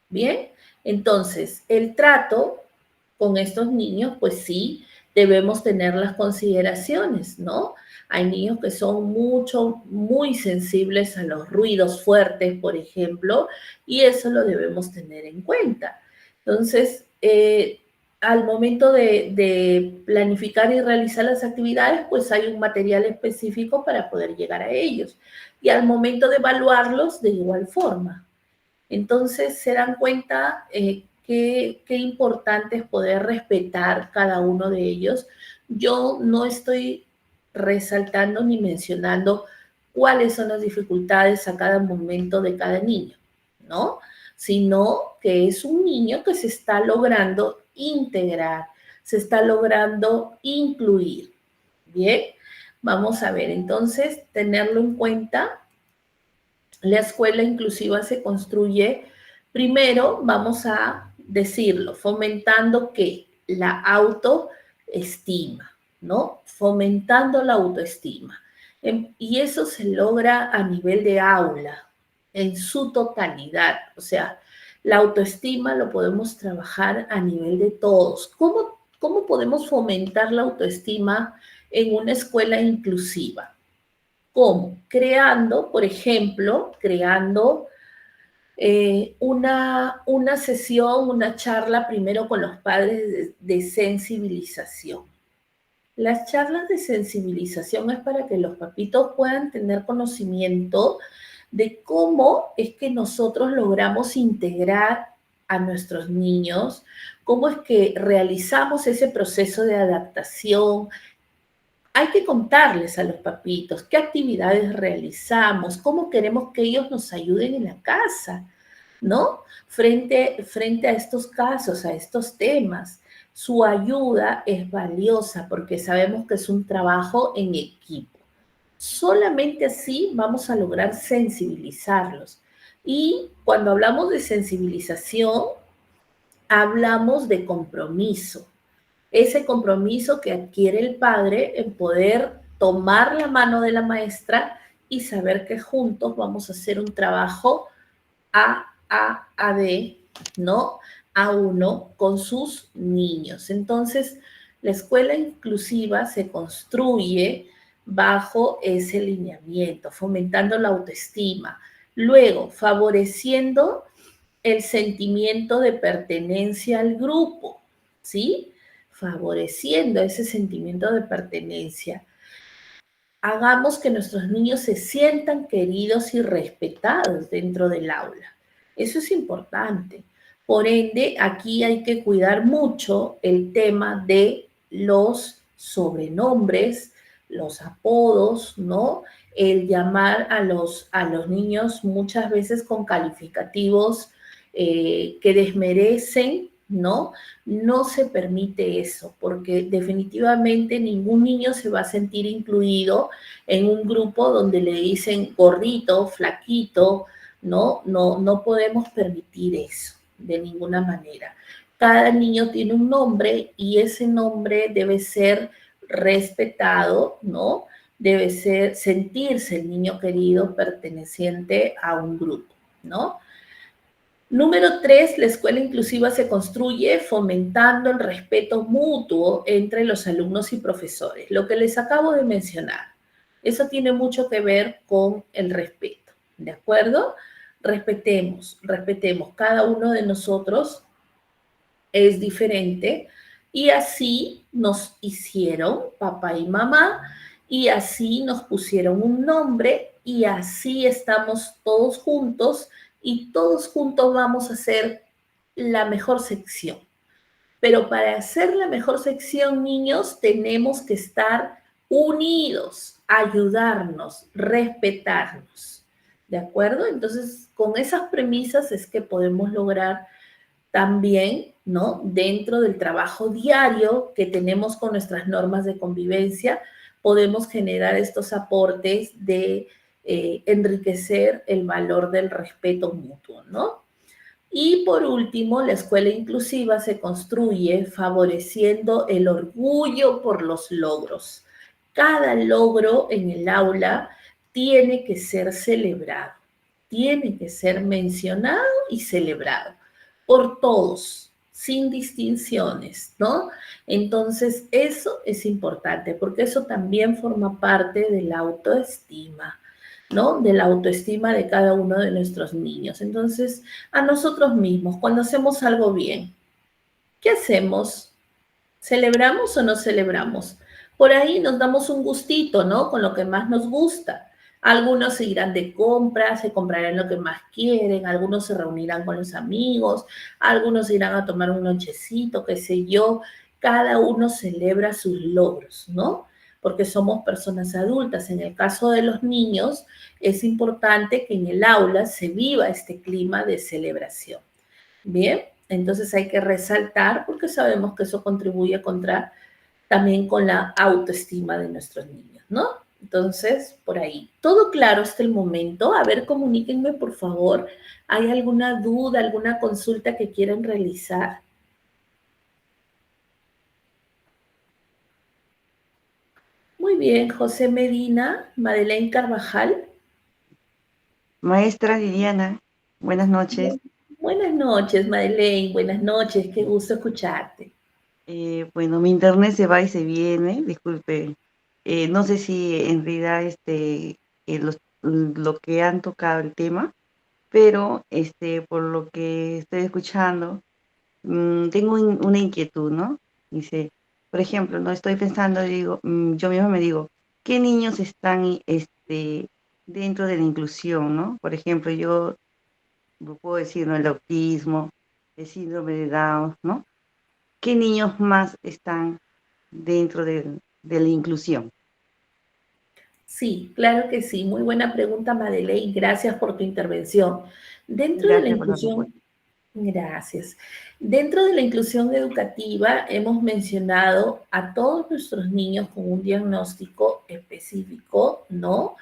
Bien, entonces el trato con estos niños, pues sí, debemos tener las consideraciones, ¿no? Hay niños que son muy sensibles a los ruidos fuertes, por ejemplo, y eso lo debemos tener en cuenta. Entonces, al momento de planificar y realizar las actividades, pues hay un material específico para poder llegar a ellos. Y al momento de evaluarlos, de igual forma. Entonces se dan cuenta qué importante es poder respetar cada uno de ellos. Yo no estoy resaltando ni mencionando cuáles son las dificultades a cada momento de cada niño, ¿no? Sino que es un niño que se está logrando integrar, se está logrando incluir. Bien, vamos a ver, entonces, tenerlo en cuenta. La escuela inclusiva se construye, primero, vamos a decirlo, fomentando que la autoestima, ¿no? Fomentando la autoestima. Y eso se logra a nivel de aula, en su totalidad. O sea, la autoestima lo podemos trabajar a nivel de todos. ¿Cómo podemos fomentar la autoestima en una escuela inclusiva? ¿Cómo? Creando, por ejemplo, una sesión, una charla primero con los padres de sensibilización. Las charlas de sensibilización es para que los papitos puedan tener conocimiento de cómo es que nosotros logramos integrar a nuestros niños, cómo es que realizamos ese proceso de adaptación. Hay que contarles a los papitos qué actividades realizamos, cómo queremos que ellos nos ayuden en la casa, ¿no? Frente a estos casos, a estos temas. Su ayuda es valiosa porque sabemos que es un trabajo en equipo. Solamente así vamos a lograr sensibilizarlos. Y cuando hablamos de sensibilización, hablamos de compromiso. Ese compromiso que adquiere el padre en poder tomar la mano de la maestra y saber que juntos vamos a hacer un trabajo A-D, ¿no? A1 con sus niños. Entonces, la escuela inclusiva se construye bajo ese lineamiento, fomentando la autoestima. Luego, favoreciendo el sentimiento de pertenencia al grupo, ¿sí? Favoreciendo ese sentimiento de pertenencia. Hagamos que nuestros niños se sientan queridos y respetados dentro del aula. Eso es importante. Por ende, aquí hay que cuidar mucho el tema de los sobrenombres, los apodos, ¿no? El llamar a los niños muchas veces con calificativos que desmerecen, ¿no? No se permite eso, porque definitivamente ningún niño se va a sentir incluido en un grupo donde le dicen gordito, flaquito, ¿no? No podemos permitir eso de ninguna manera. Cada niño tiene un nombre y ese nombre debe ser respetado, ¿no? Debe sentirse el niño querido perteneciente a un grupo, ¿no? Número 3, la escuela inclusiva se construye fomentando el respeto mutuo entre los alumnos y profesores, lo que les acabo de mencionar. Eso tiene mucho que ver con el respeto, ¿de acuerdo? Respetemos, cada uno de nosotros es diferente y así nos hicieron papá y mamá y así nos pusieron un nombre y así estamos todos juntos y todos juntos vamos a hacer la mejor sección. Pero para hacer la mejor sección, niños, tenemos que estar unidos, ayudarnos, respetarnos. ¿De acuerdo? Entonces, con esas premisas es que podemos lograr también, ¿no? Dentro del trabajo diario que tenemos con nuestras normas de convivencia, podemos generar estos aportes de enriquecer el valor del respeto mutuo, ¿no? Y por último, la escuela inclusiva se construye favoreciendo el orgullo por los logros. Cada logro en el aula tiene que ser celebrado, tiene que ser mencionado y celebrado por todos, sin distinciones, ¿no? Entonces, eso es importante porque eso también forma parte de la autoestima, ¿no? De la autoestima de cada uno de nuestros niños. Entonces, a nosotros mismos, cuando hacemos algo bien, ¿qué hacemos? ¿Celebramos o no celebramos? Por ahí nos damos un gustito, ¿no? Con lo que más nos gusta. Algunos se irán de compras, se comprarán lo que más quieren, algunos se reunirán con los amigos, algunos irán a tomar un lonchecito, qué sé yo. Cada uno celebra sus logros, ¿no? Porque somos personas adultas. En el caso de los niños, es importante que en el aula se viva este clima de celebración. Bien, entonces hay que resaltar porque sabemos que eso contribuye también con la autoestima de nuestros niños, ¿no? Entonces, por ahí. ¿Todo claro hasta el momento? A ver, comuníquenme, por favor. ¿Hay alguna duda, alguna consulta que quieran realizar? Muy bien, José Medina, Madeleine Carvajal. Maestra Liliana, buenas noches. Buenas noches, Madeleine, buenas noches, qué gusto escucharte. Bueno, mi internet se va y se viene, disculpe. No sé si en realidad lo que han tocado el tema, pero por lo que estoy escuchando, tengo una inquietud, ¿no? Dice, por ejemplo, no estoy pensando, digo, yo misma me digo, ¿qué niños están dentro de la inclusión, ¿no? Por ejemplo, yo puedo decir, ¿no? El autismo, el síndrome de Down, ¿no? ¿Qué niños más están dentro de la inclusión? Sí, claro que sí. Muy buena pregunta, Madeleine. Gracias por tu intervención. Dentro de la Gracias por la respuesta. inclusión, gracias. Dentro de la inclusión educativa hemos mencionado a todos nuestros niños con un diagnóstico específico, ¿no?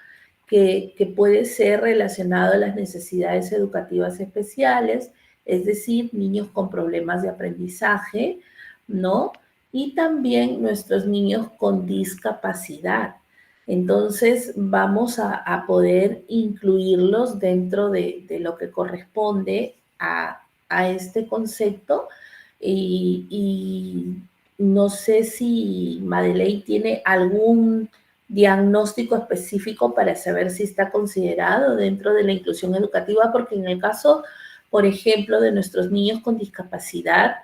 Que puede ser relacionado a las necesidades educativas especiales, es decir, niños con problemas de aprendizaje, ¿no? Y también nuestros niños con discapacidad. Entonces, vamos a poder incluirlos dentro de lo que corresponde a este concepto y no sé si Madeleine tiene algún diagnóstico específico para saber si está considerado dentro de la inclusión educativa, porque en el caso, por ejemplo, de nuestros niños con discapacidad,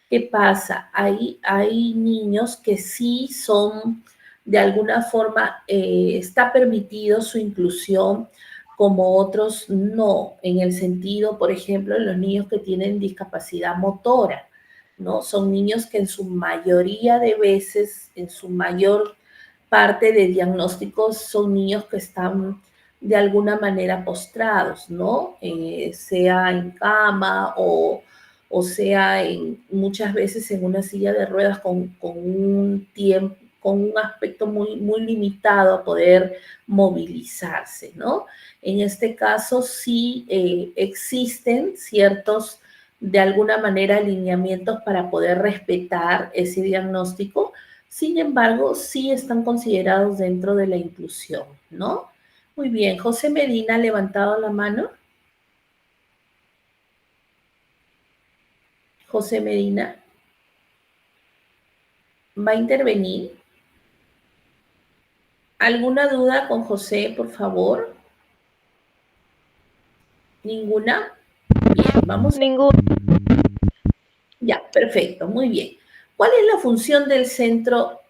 ¿qué pasa? Hay niños que sí son, de alguna forma, está permitido su inclusión, como otros no, en el sentido, por ejemplo, de los niños que tienen discapacidad motora, ¿no? Son niños que en su mayoría de veces, en su mayor parte de diagnósticos, son niños que están de alguna manera postrados, ¿no? Sea en cama o sea muchas veces en una silla de ruedas con un tiempo, con un aspecto muy, muy limitado a poder movilizarse, ¿no? En este caso sí existen ciertos, de alguna manera, alineamientos para poder respetar ese diagnóstico. Sin embargo, sí están considerados dentro de la inclusión, ¿no? Muy bien, José Medina ha levantado la mano. José Medina, ¿va a intervenir? ¿Alguna duda con José, por favor? ¿Ninguna? Bien, vamos. Ningún. Ya, perfecto, muy bien. ¿Cuál es la función del centro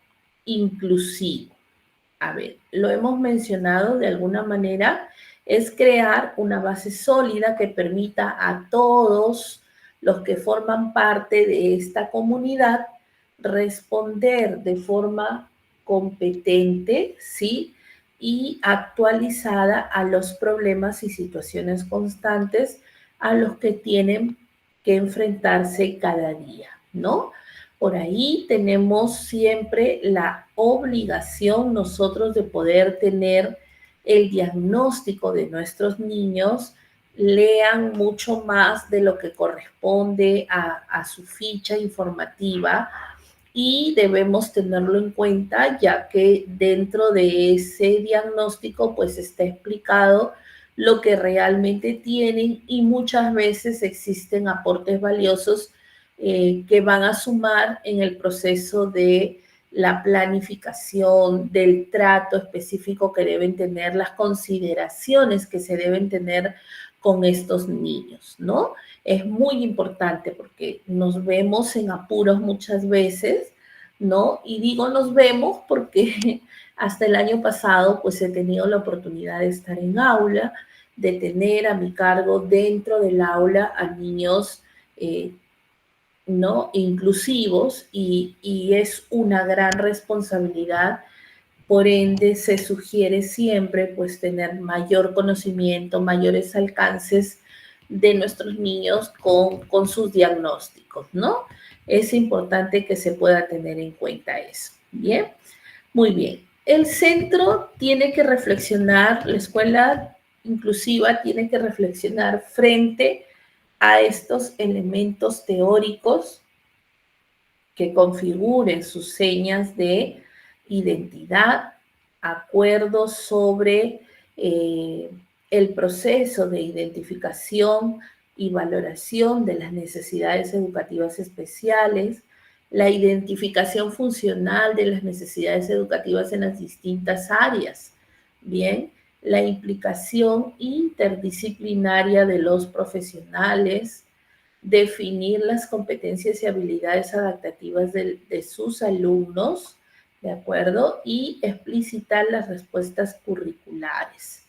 inclusivo? A ver, lo hemos mencionado de alguna manera, es crear una base sólida que permita a todos los que forman parte de esta comunidad responder de forma competente, ¿sí? Y actualizada a los problemas y situaciones constantes a los que tienen que enfrentarse cada día, ¿no? Por ahí tenemos siempre la obligación nosotros de poder tener el diagnóstico de nuestros niños, lean mucho más de lo que corresponde a su ficha informativa y debemos tenerlo en cuenta ya que dentro de ese diagnóstico pues está explicado lo que realmente tienen y muchas veces existen aportes valiosos que van a sumar en el proceso de la planificación, del trato específico que deben tener, las consideraciones que se deben tener con estos niños, ¿no? Es muy importante porque nos vemos en apuros muchas veces, ¿no? Y digo nos vemos porque hasta el año pasado pues he tenido la oportunidad de estar en aula, de tener a mi cargo dentro del aula a niños ¿no? Inclusivos y es una gran responsabilidad. Por ende, se sugiere siempre pues tener mayor conocimiento, mayores alcances de nuestros niños con sus diagnósticos, ¿no? Es importante que se pueda tener en cuenta eso. Bien, muy bien. El centro tiene que reflexionar, la escuela inclusiva tiene que reflexionar frente a estos elementos teóricos que configuren sus señas de identidad, acuerdos sobre el proceso de identificación y valoración de las necesidades educativas especiales, la identificación funcional de las necesidades educativas en las distintas áreas, bien, la implicación interdisciplinaria de los profesionales, definir las competencias y habilidades adaptativas de sus alumnos, ¿de acuerdo? Y explicitar las respuestas curriculares.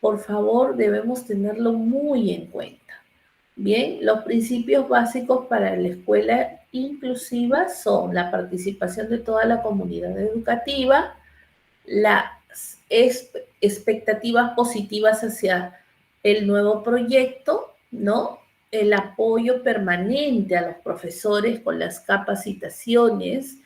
Por favor, debemos tenerlo muy en cuenta. Bien, los principios básicos para la escuela inclusiva son la participación de toda la comunidad educativa, las expectativas positivas hacia el nuevo proyecto, ¿no? El apoyo permanente a los profesores con las capacitaciones,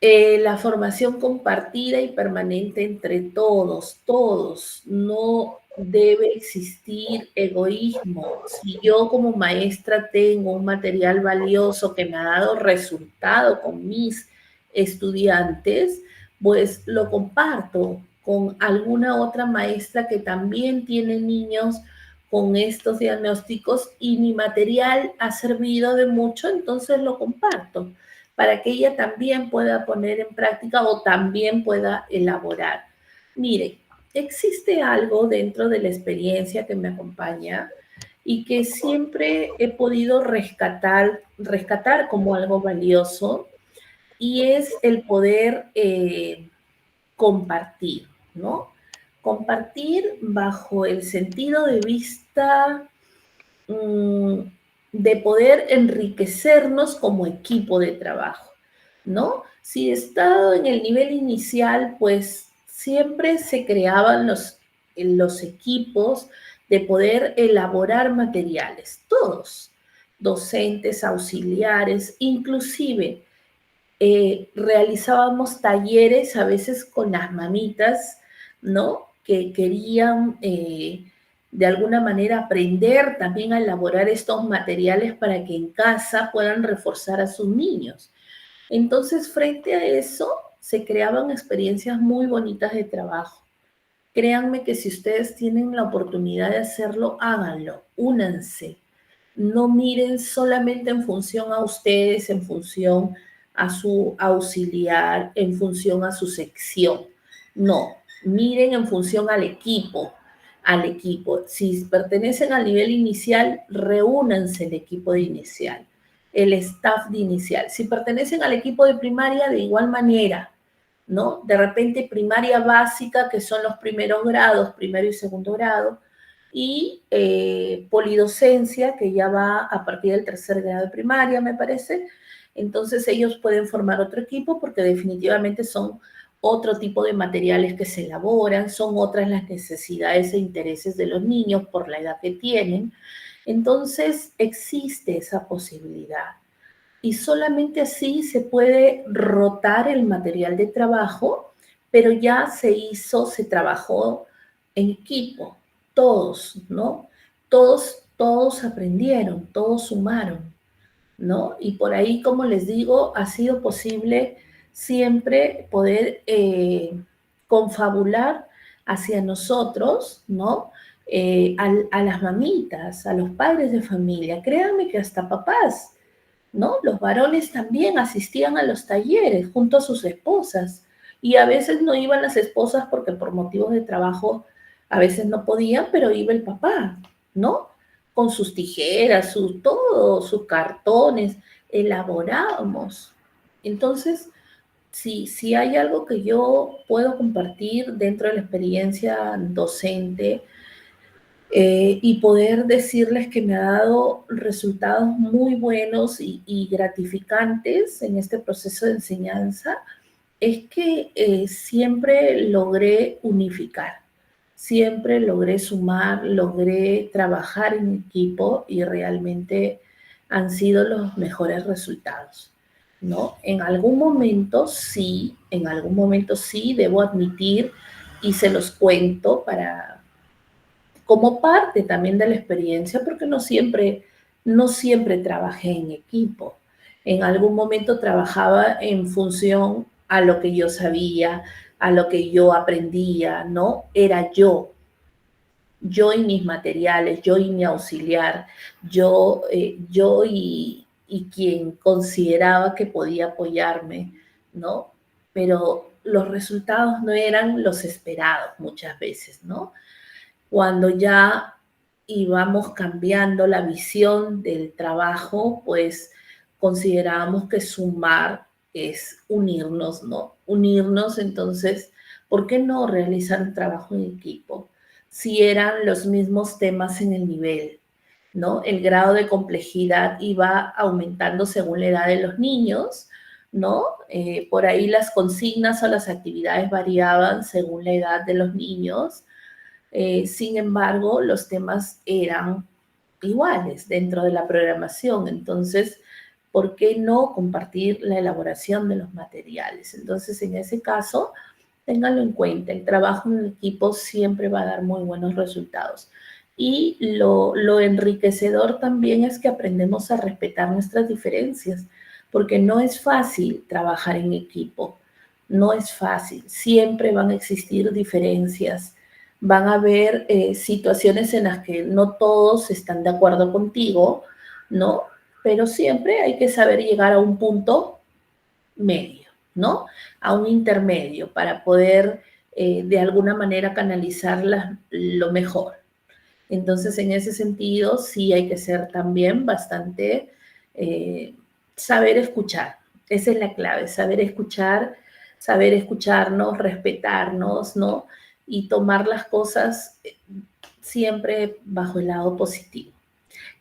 la formación compartida y permanente entre todos. No debe existir egoísmo. Si yo como maestra tengo un material valioso que me ha dado resultado con mis estudiantes, pues lo comparto con alguna otra maestra que también tiene niños con estos diagnósticos y mi material ha servido de mucho, entonces lo comparto para que ella también pueda poner en práctica o también pueda elaborar. Mire, existe algo dentro de la experiencia que me acompaña y que siempre he podido rescatar como algo valioso y es el poder compartir, ¿no? Compartir bajo el sentido de vista de poder enriquecernos como equipo de trabajo, ¿no? Si he estado en el nivel inicial, pues siempre se creaban los equipos de poder elaborar materiales, todos, docentes, auxiliares, inclusive realizábamos talleres a veces con las mamitas, ¿no? Que querían de alguna manera aprender también a elaborar estos materiales para que en casa puedan reforzar a sus niños. Entonces, frente a eso, se creaban experiencias muy bonitas de trabajo. Créanme que si ustedes tienen la oportunidad de hacerlo, háganlo, únanse. No miren solamente en función a ustedes, en función a su auxiliar, en función a su sección. No, miren en función al equipo, al equipo. Si pertenecen al nivel inicial, reúnanse el equipo de inicial, el staff de inicial. Si pertenecen al equipo de primaria, de igual manera, ¿no? De repente primaria básica, que son los primeros grados, primero y segundo grado, y polidocencia, que ya va a partir del tercer grado de primaria, me parece. Entonces ellos pueden formar otro equipo porque definitivamente son otro tipo de materiales que se elaboran, son otras las necesidades e intereses de los niños por la edad que tienen. Entonces existe esa posibilidad. Y solamente así se puede rotar el material de trabajo, pero ya se trabajó en equipo, todos, ¿no? Todos aprendieron, todos sumaron, ¿no? Y por ahí, como les digo, ha sido posible siempre poder confabular hacia nosotros, ¿no? A las mamitas, a los padres de familia, créanme que hasta papás, ¿no? Los varones también asistían a los talleres junto a sus esposas y a veces no iban las esposas porque por motivos de trabajo a veces no podían, pero iba el papá, ¿no? Con sus tijeras, sus cartones, elaborábamos. Entonces, si hay algo que yo puedo compartir dentro de la experiencia docente, y poder decirles que me ha dado resultados muy buenos y gratificantes en este proceso de enseñanza, es que siempre logré unificar, siempre logré sumar, logré trabajar en equipo y realmente han sido los mejores resultados, ¿no? En algún momento sí, debo admitir y se los cuento como parte también de la experiencia, porque no siempre trabajé en equipo. En algún momento trabajaba en función a lo que yo sabía, a lo que yo aprendía, ¿no? Era yo y mis materiales, yo y mi auxiliar, yo y quien consideraba que podía apoyarme, ¿no? Pero los resultados no eran los esperados muchas veces, ¿no? Cuando ya íbamos cambiando la visión del trabajo, pues considerábamos que sumar es unirnos, ¿no? Unirnos, entonces, ¿por qué no realizar un trabajo en equipo? Si eran los mismos temas en el nivel, ¿no? El grado de complejidad iba aumentando según la edad de los niños, ¿no? Por ahí las consignas o las actividades variaban según la edad de los niños. Sin embargo, los temas eran iguales dentro de la programación. Entonces, ¿por qué no compartir la elaboración de los materiales? Entonces, en ese caso, ténganlo en cuenta, el trabajo en equipo siempre va a dar muy buenos resultados. Y lo enriquecedor también es que aprendemos a respetar nuestras diferencias, porque no es fácil trabajar en equipo, no es fácil, siempre van a existir diferencias, van a haber situaciones en las que no todos están de acuerdo contigo, ¿no? Pero siempre hay que saber llegar a un punto medio, ¿no? A un intermedio para poder de alguna manera canalizar lo mejor. Entonces, en ese sentido, sí hay que ser también bastante, saber escuchar. Esa es la clave, saber escucharnos, respetarnos, ¿no? Y tomar las cosas siempre bajo el lado positivo.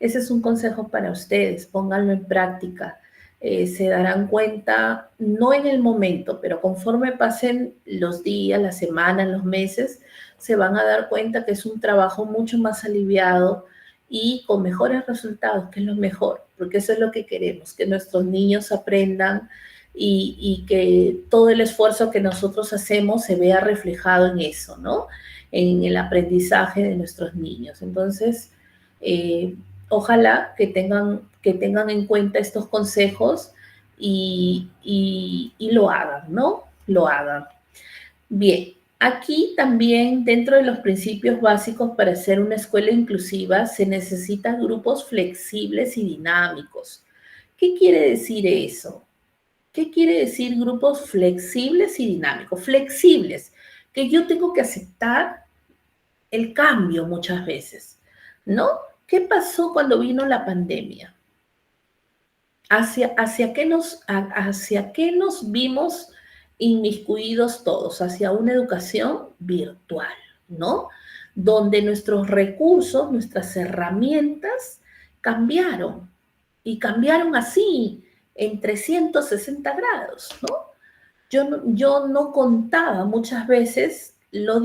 Ese es un consejo para ustedes, pónganlo en práctica. Se darán cuenta, no en el momento, pero conforme pasen los días, las semanas, los meses, se van a dar cuenta que es un trabajo mucho más aliviado y con mejores resultados, que es lo mejor, porque eso es lo que queremos, que nuestros niños aprendan y que todo el esfuerzo que nosotros hacemos se vea reflejado en eso, ¿no? En el aprendizaje de nuestros niños. Entonces, ojalá que tengan en cuenta estos consejos y lo hagan, ¿no? Lo hagan. Bien, aquí también dentro de los principios básicos para ser una escuela inclusiva se necesitan grupos flexibles y dinámicos. ¿Qué quiere decir eso? ¿Qué quiere decir grupos flexibles y dinámicos? Flexibles, que yo tengo que aceptar el cambio muchas veces, ¿no? ¿Qué pasó cuando vino la pandemia? ¿Hacia qué nos vimos inmiscuidos todos? Hacia una educación virtual, ¿no? Donde nuestros recursos, nuestras herramientas cambiaron y cambiaron así en 360 grados, ¿no? Yo no contaba muchas veces, no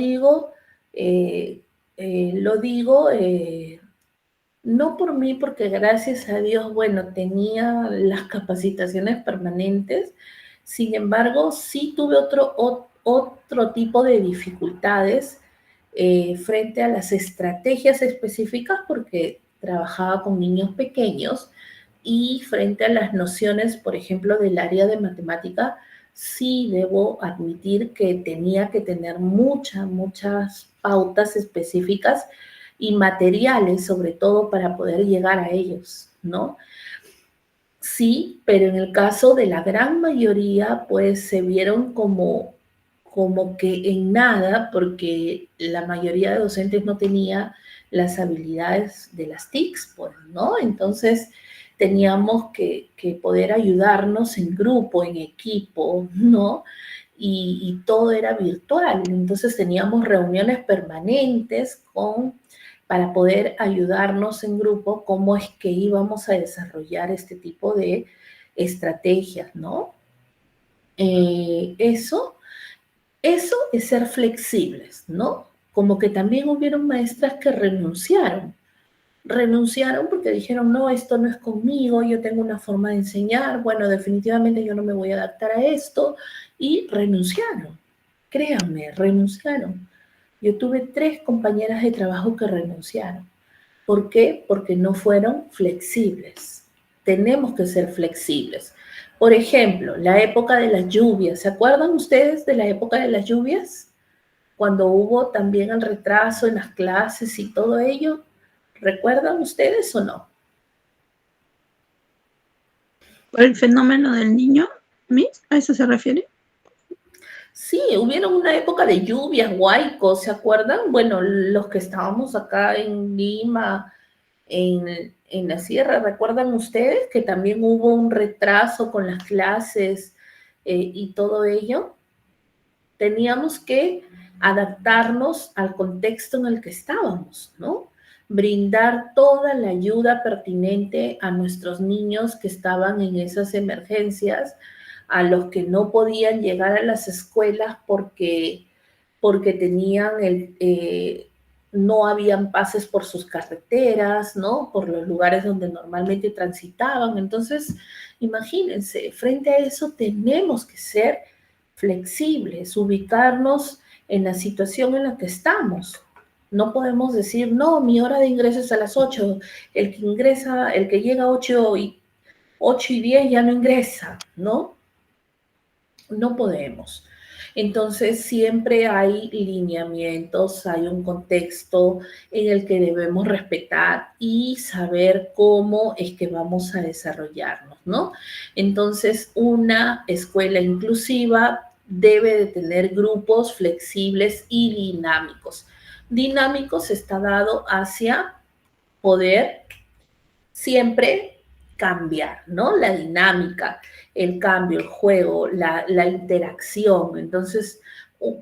por mí, porque gracias a Dios, bueno, tenía las capacitaciones permanentes. Sin embargo, sí tuve otro tipo de dificultades frente a las estrategias específicas, porque trabajaba con niños pequeños y frente a las nociones, por ejemplo, del área de matemática, sí debo admitir que tenía que tener muchas pautas específicas y materiales, sobre todo, para poder llegar a ellos, ¿no? Sí, pero en el caso de la gran mayoría, pues se vieron como que en nada, porque la mayoría de docentes no tenía las habilidades de las TICs, pues, ¿no? Entonces teníamos que poder ayudarnos en grupo, en equipo, ¿no? Y todo era virtual, entonces teníamos reuniones permanentes para poder ayudarnos en grupo, cómo es que íbamos a desarrollar este tipo de estrategias, ¿no? Eso es ser flexibles, ¿no? Como que también hubieron maestras que renunciaron porque dijeron, no, esto no es conmigo, yo tengo una forma de enseñar, bueno, definitivamente yo no me voy a adaptar a esto, y renunciaron, créanme, renunciaron. Yo tuve 3 compañeras de trabajo que renunciaron. ¿Por qué? Porque no fueron flexibles. Tenemos que ser flexibles. Por ejemplo, la época de las lluvias. ¿Se acuerdan ustedes de la época de las lluvias? Cuando hubo también el retraso en las clases y todo ello. ¿Recuerdan ustedes o no? ¿Por el fenómeno del niño, Miss? ¿A eso se refiere? Sí, hubieron una época de lluvias, Huayco, ¿se acuerdan? Bueno, los que estábamos acá en Lima, en la sierra, ¿recuerdan ustedes que también hubo un retraso con las clases y todo ello? Teníamos que adaptarnos al contexto en el que estábamos, ¿no? Brindar toda la ayuda pertinente a nuestros niños que estaban en esas emergencias, a los que no podían llegar a las escuelas porque no habían pases por sus carreteras, ¿no? Por los lugares donde normalmente transitaban. Entonces, imagínense, frente a eso tenemos que ser flexibles, ubicarnos en la situación en la que estamos. No podemos decir, no, mi hora de ingreso es a las 8, el que llega a 8 y 10 ya no ingresa, ¿no? No podemos. Entonces, siempre hay lineamientos, hay un contexto en el que debemos respetar y saber cómo es que vamos a desarrollarnos, ¿no? Entonces, una escuela inclusiva debe de tener grupos flexibles y dinámicos. Dinámicos está dado hacia poder siempre cambiar, ¿no? La dinámica, el cambio, el juego, la interacción. Entonces,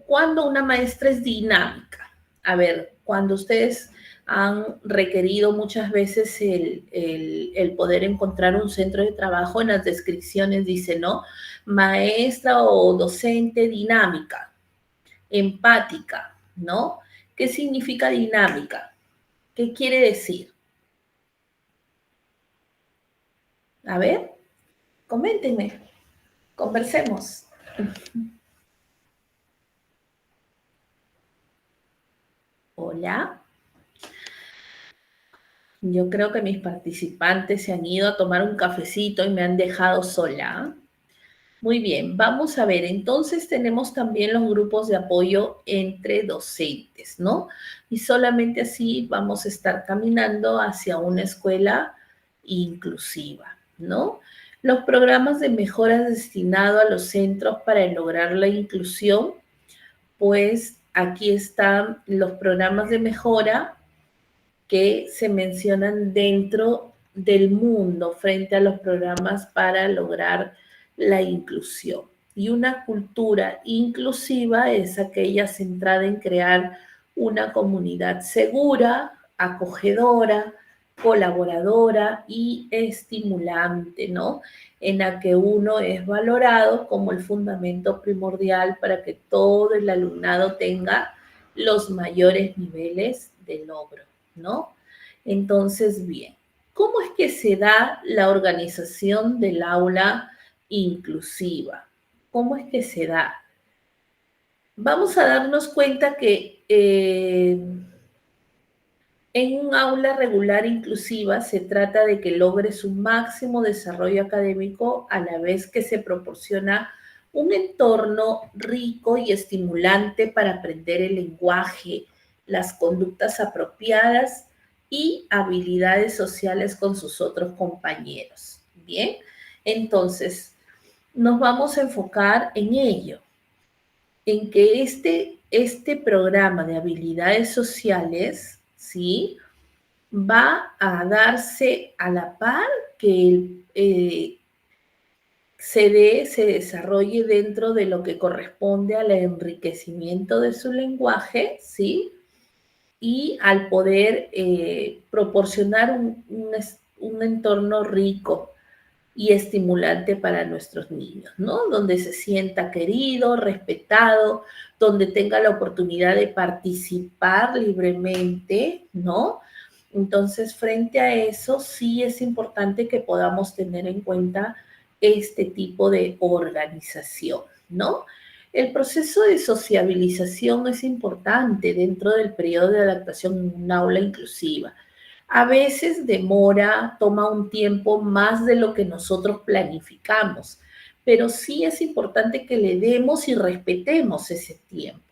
cuando una maestra es dinámica, a ver, cuando ustedes han requerido muchas veces el poder encontrar un centro de trabajo. En las descripciones dice, ¿no? Maestra o docente dinámica, empática, ¿no? ¿Qué significa dinámica? ¿Qué quiere decir? A ver, coméntenme, conversemos. Hola. Yo creo que mis participantes se han ido a tomar un cafecito y me han dejado sola. Muy bien, vamos a ver. Entonces tenemos también los grupos de apoyo entre docentes, ¿no? Y solamente así vamos a estar caminando hacia una escuela inclusiva, ¿no? Los programas de mejora destinados a los centros para lograr la inclusión, pues aquí están los programas de mejora que se mencionan dentro del mundo frente a los programas para lograr la inclusión. Y una cultura inclusiva es aquella centrada en crear una comunidad segura, acogedora, colaboradora y estimulante, ¿no? En la que uno es valorado como el fundamento primordial para que todo el alumnado tenga los mayores niveles de logro, ¿no? Entonces, bien, ¿cómo es que se da la organización del aula inclusiva? ¿Cómo es que se da? Vamos a darnos cuenta que en un aula regular inclusiva se trata de que logre su máximo desarrollo académico a la vez que se proporciona un entorno rico y estimulante para aprender el lenguaje, las conductas apropiadas y habilidades sociales con sus otros compañeros. Bien, entonces nos vamos a enfocar en ello, en que este programa de habilidades sociales, ¿sí?, va a darse a la par que se desarrolle dentro de lo que corresponde al enriquecimiento de su lenguaje, ¿sí? Y al poder proporcionar un entorno rico y estimulante para nuestros niños, ¿no? Donde se sienta querido, respetado, donde tenga la oportunidad de participar libremente, ¿no? Entonces, frente a eso, sí es importante que podamos tener en cuenta este tipo de organización, ¿no? El proceso de sociabilización es importante dentro del periodo de adaptación en un aula inclusiva. A veces demora, toma un tiempo más de lo que nosotros planificamos, pero sí es importante que le demos y respetemos ese tiempo.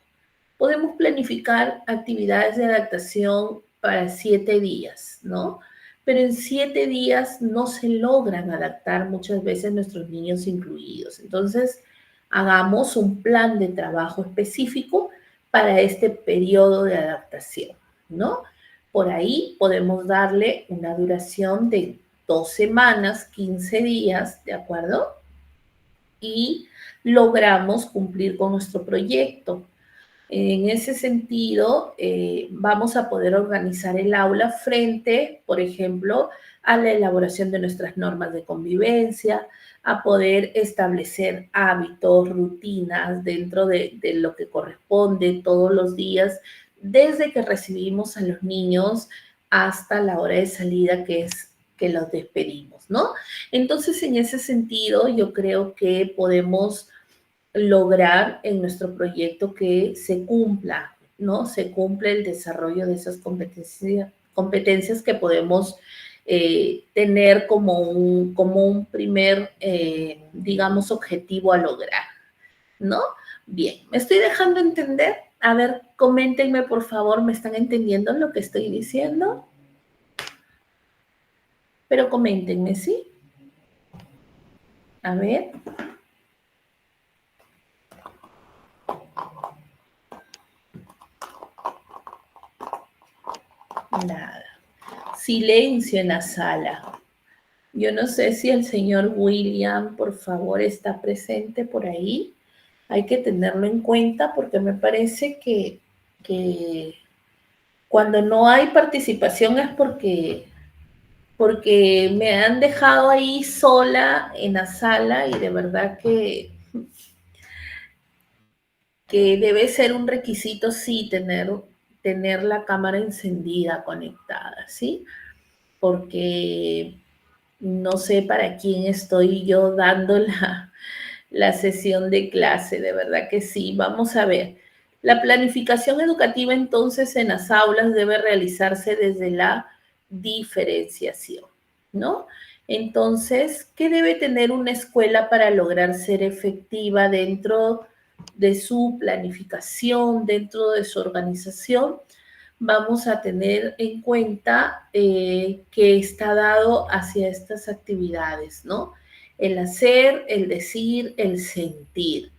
Podemos planificar actividades de adaptación para 7 días, ¿no? Pero en 7 días no se logran adaptar muchas veces nuestros niños incluidos. Entonces, hagamos un plan de trabajo específico para este periodo de adaptación, ¿no? Por ahí podemos darle una duración de 2 semanas, 15 días, ¿de acuerdo? Y logramos cumplir con nuestro proyecto. En ese sentido, vamos a poder organizar el aula frente, por ejemplo, a la elaboración de nuestras normas de convivencia, a poder establecer hábitos, rutinas dentro de lo que corresponde todos los días, desde que recibimos a los niños hasta la hora de salida, que es que los despedimos, ¿no? Entonces, en ese sentido, yo creo que podemos lograr en nuestro proyecto que se cumpla, ¿no? Se cumple el desarrollo de esas competencias que podemos tener como un primer, digamos, objetivo a lograr, ¿no? Bien, ¿me estoy dejando entender? A ver, coméntenme, por favor, ¿me están entendiendo lo que estoy diciendo? Pero coméntenme, ¿sí? A ver. Nada. Silencio en la sala. Yo no sé si el señor William, por favor, está presente por ahí. Hay que tenerlo en cuenta porque me parece que Cuando no hay participación es porque me han dejado ahí sola en la sala y de verdad que debe ser un requisito, sí, tener la cámara encendida, conectada, ¿sí? Porque no sé para quién estoy yo dando la sesión de clase, de verdad que sí. Vamos a ver. La planificación educativa entonces en las aulas debe realizarse desde la diferenciación, ¿no? Entonces, ¿qué debe tener una escuela para lograr ser efectiva dentro de su planificación, dentro de su organización? Vamos a tener en cuenta que está dado hacia estas actividades, ¿no? El hacer, el decir, el sentir,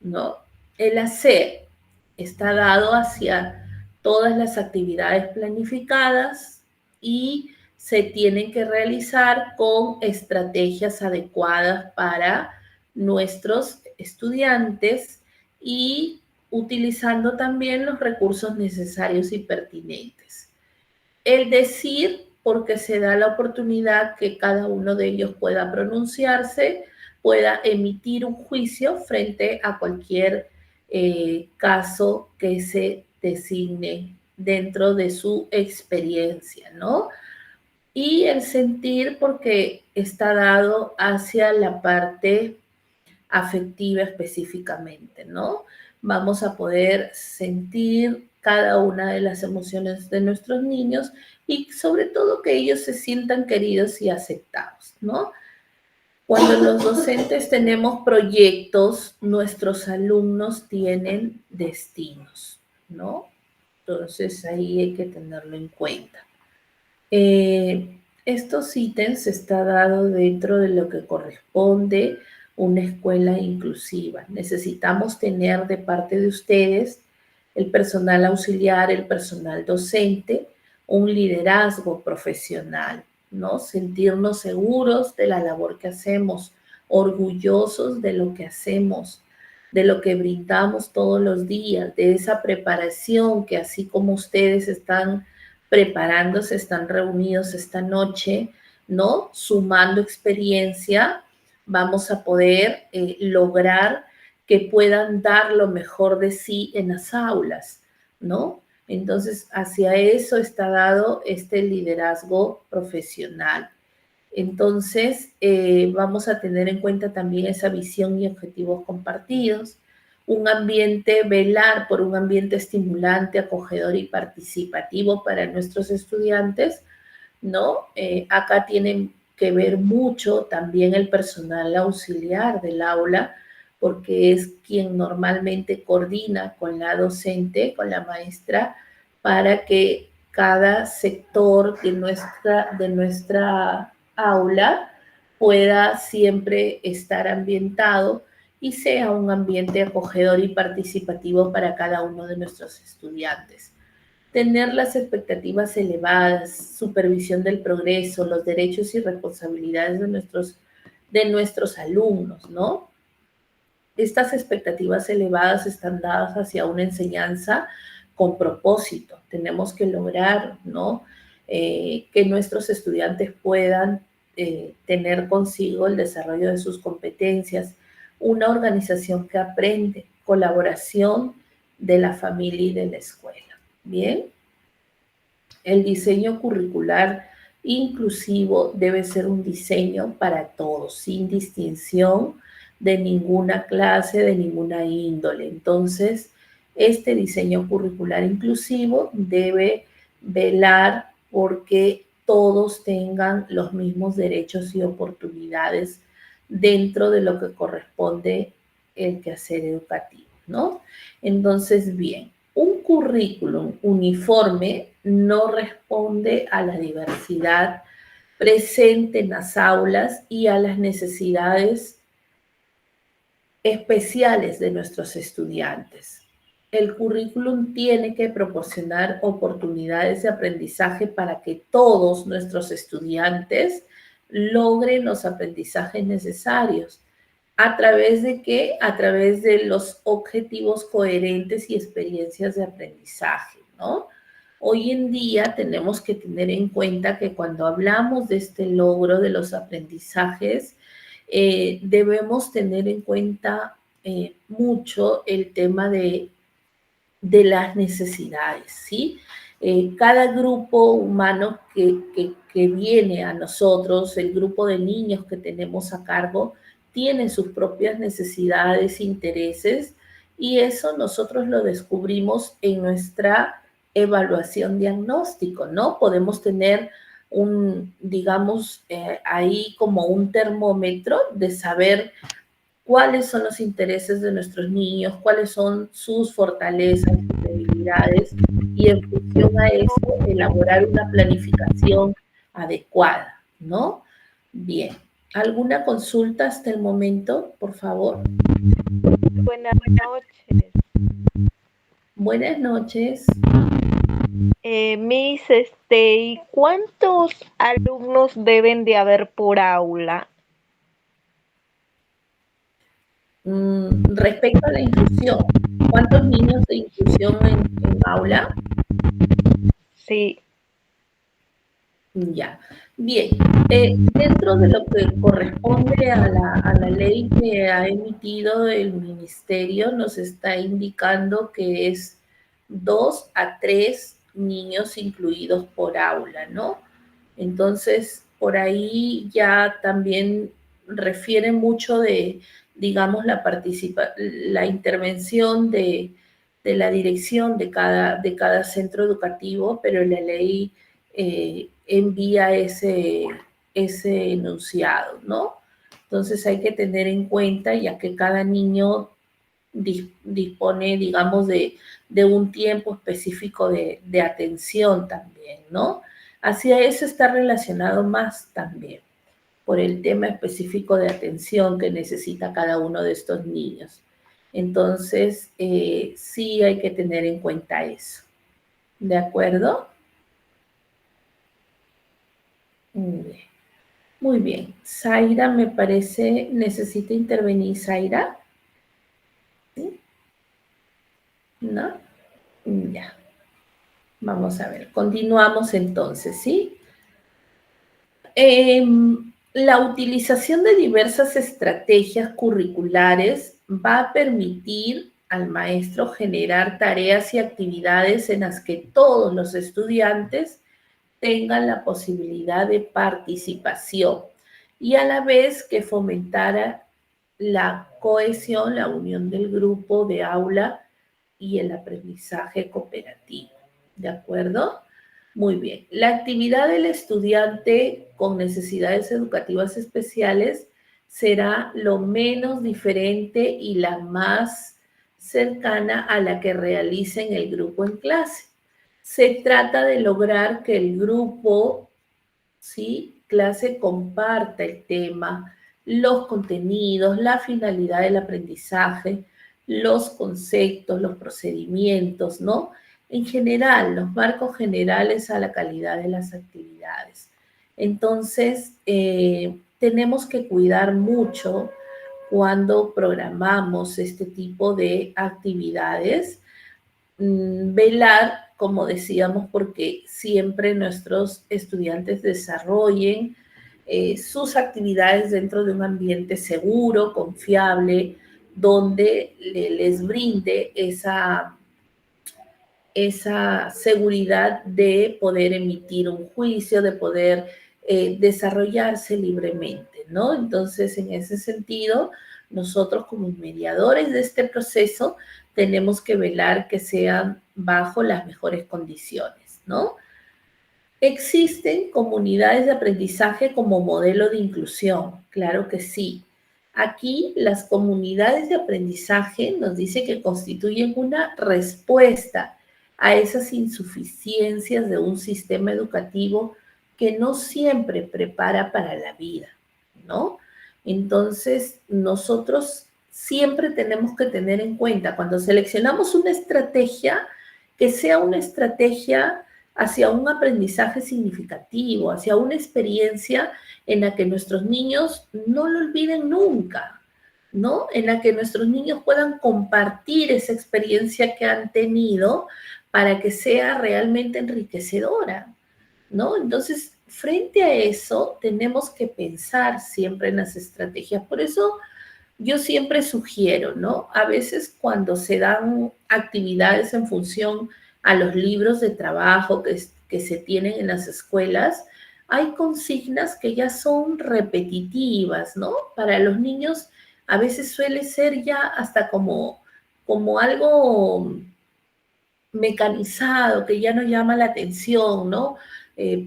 ¿no? El hacer está dado hacia todas las actividades planificadas y se tienen que realizar con estrategias adecuadas para nuestros estudiantes y utilizando también los recursos necesarios y pertinentes. El decir, porque se da la oportunidad que cada uno de ellos pueda pronunciarse, pueda emitir un juicio frente a cualquier caso que se designe dentro de su experiencia, ¿no? Y el sentir, porque está dado hacia la parte afectiva específicamente, ¿no? Vamos a poder sentir cada una de las emociones de nuestros niños y sobre todo que ellos se sientan queridos y aceptados, ¿no? Cuando los docentes tenemos proyectos, nuestros alumnos tienen destinos, ¿no? Entonces ahí hay que tenerlo en cuenta. Estos ítems está dado dentro de lo que corresponde una escuela inclusiva. Necesitamos tener de parte de ustedes, el personal auxiliar, el personal docente, un liderazgo profesional, ¿no? Sentirnos seguros de la labor que hacemos, orgullosos de lo que hacemos, de lo que brindamos todos los días, de esa preparación que así como ustedes están preparándose, están reunidos esta noche, ¿no? Sumando experiencia, vamos a poder lograr que puedan dar lo mejor de sí en las aulas, ¿no? Entonces, hacia eso está dado este liderazgo profesional. Entonces, vamos a tener en cuenta también esa visión y objetivos compartidos, un ambiente, velar por un ambiente estimulante, acogedor y participativo para nuestros estudiantes, ¿no? Acá tienen que ver mucho también el personal auxiliar del aula, porque es quien normalmente coordina con la docente, con la maestra, para que cada sector de nuestra aula pueda siempre estar ambientado y sea un ambiente acogedor y participativo para cada uno de nuestros estudiantes. Tener las expectativas elevadas, supervisión del progreso, los derechos y responsabilidades de nuestros alumnos, ¿no? Estas expectativas elevadas están dadas hacia una enseñanza con propósito. Tenemos que lograr, ¿no? Que nuestros estudiantes puedan tener consigo el desarrollo de sus competencias, una organización que aprende, colaboración de la familia y de la escuela. Bien, el diseño curricular inclusivo debe ser un diseño para todos, sin distinción de ninguna clase, de ninguna índole. Entonces, este diseño curricular inclusivo debe velar porque todos tengan los mismos derechos y oportunidades dentro de lo que corresponde el quehacer educativo, ¿no? Entonces, bien, un currículum uniforme no responde a la diversidad presente en las aulas y a las necesidades especiales de nuestros estudiantes. El currículum tiene que proporcionar oportunidades de aprendizaje para que todos nuestros estudiantes logren los aprendizajes necesarios. ¿A través de qué? A través de los objetivos coherentes y experiencias de aprendizaje, ¿no? Hoy en día tenemos que tener en cuenta que cuando hablamos de este logro de los aprendizajes, debemos tener en cuenta mucho el tema de las necesidades, ¿sí? Cada grupo humano que viene a nosotros, el grupo de niños que tenemos a cargo, tiene sus propias necesidades, intereses, y eso nosotros lo descubrimos en nuestra evaluación diagnóstico, ¿no? Podemos tener digamos, ahí como un termómetro de saber cuáles son los intereses de nuestros niños, cuáles son sus fortalezas, sus debilidades, y en función a eso elaborar una planificación adecuada, ¿no? Bien. ¿Alguna consulta hasta el momento, por favor? Buenas noches. Buenas noches. Miss, ¿y cuántos alumnos deben de haber por aula? Respecto a la inclusión, ¿cuántos niños de inclusión en aula? Sí. Ya, bien. Dentro de lo que corresponde a la ley que ha emitido el ministerio, nos está indicando que es 2 a 3 niños incluidos por aula, ¿no? Entonces, por ahí ya también refiere mucho de, digamos, la intervención de la dirección de cada centro educativo, pero la ley envía ese enunciado, ¿no? Entonces hay que tener en cuenta, ya que cada niño dispone, digamos, de un tiempo específico de atención también, ¿no? Hacia eso está relacionado más también, por el tema específico de atención que necesita cada uno de estos niños. Entonces, sí hay que tener en cuenta eso. ¿De acuerdo? Muy bien. Zaira, me parece, necesita intervenir Zaira. ¿Sí? ¿No? Ya. Vamos a ver. Continuamos entonces, ¿sí? La utilización de diversas estrategias curriculares va a permitir al maestro generar tareas y actividades en las que todos los estudiantes tengan la posibilidad de participación y a la vez que fomentara la cohesión, la unión del grupo de aula y el aprendizaje cooperativo. ¿De acuerdo? Muy bien. La actividad del estudiante con necesidades educativas especiales será lo menos diferente y la más cercana a la que realicen el grupo en clase. Se trata de lograr que el grupo, ¿sí?, clase comparta el tema, los contenidos, la finalidad del aprendizaje, los conceptos, los procedimientos, ¿no? En general, los marcos generales a la calidad de las actividades. Entonces, tenemos que cuidar mucho cuando programamos este tipo de actividades, velar, como decíamos, porque siempre nuestros estudiantes desarrollen sus actividades dentro de un ambiente seguro, confiable, donde les brinde esa seguridad de poder emitir un juicio, de poder desarrollarse libremente, ¿no? Entonces, en ese sentido, nosotros como mediadores de este proceso tenemos que velar que sean bajo las mejores condiciones, ¿no? ¿Existen comunidades de aprendizaje como modelo de inclusión? Claro que sí. Aquí las comunidades de aprendizaje nos dice que constituyen una respuesta a esas insuficiencias de un sistema educativo que no siempre prepara para la vida, ¿no? Entonces, nosotros siempre tenemos que tener en cuenta, cuando seleccionamos una estrategia, que sea una estrategia hacia un aprendizaje significativo, hacia una experiencia en la que nuestros niños no lo olviden nunca, ¿no? En la que nuestros niños puedan compartir esa experiencia que han tenido para que sea realmente enriquecedora, ¿no? Entonces, frente a eso, tenemos que pensar siempre en las estrategias. Por eso yo siempre sugiero, ¿no? A veces cuando se dan actividades en función a los libros de trabajo que se tienen en las escuelas, hay consignas que ya son repetitivas, ¿no? Para los niños a veces suele ser ya hasta como algo mecanizado, que ya no llama la atención, ¿no?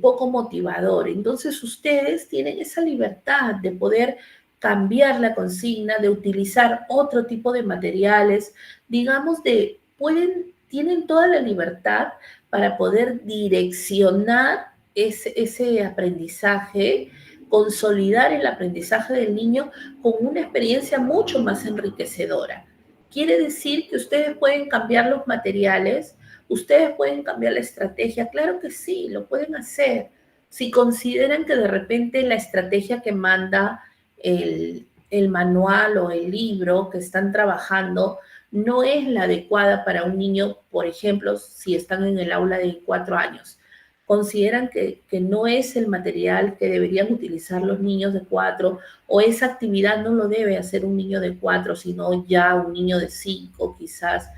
Poco motivador. Entonces ustedes tienen esa libertad de poder cambiar la consigna, de utilizar otro tipo de materiales, digamos, tienen toda la libertad para poder direccionar ese aprendizaje, consolidar el aprendizaje del niño con una experiencia mucho más enriquecedora. Quiere decir que ustedes pueden cambiar los materiales, ustedes pueden cambiar la estrategia. Claro que sí, lo pueden hacer. Si consideran que de repente la estrategia que manda el manual o el libro que están trabajando no es la adecuada para un niño, por ejemplo, si están en el aula de 4 años. Consideran que no es el material que deberían utilizar los niños de 4, o esa actividad no lo debe hacer un niño de 4, sino ya un niño de 5 quizás,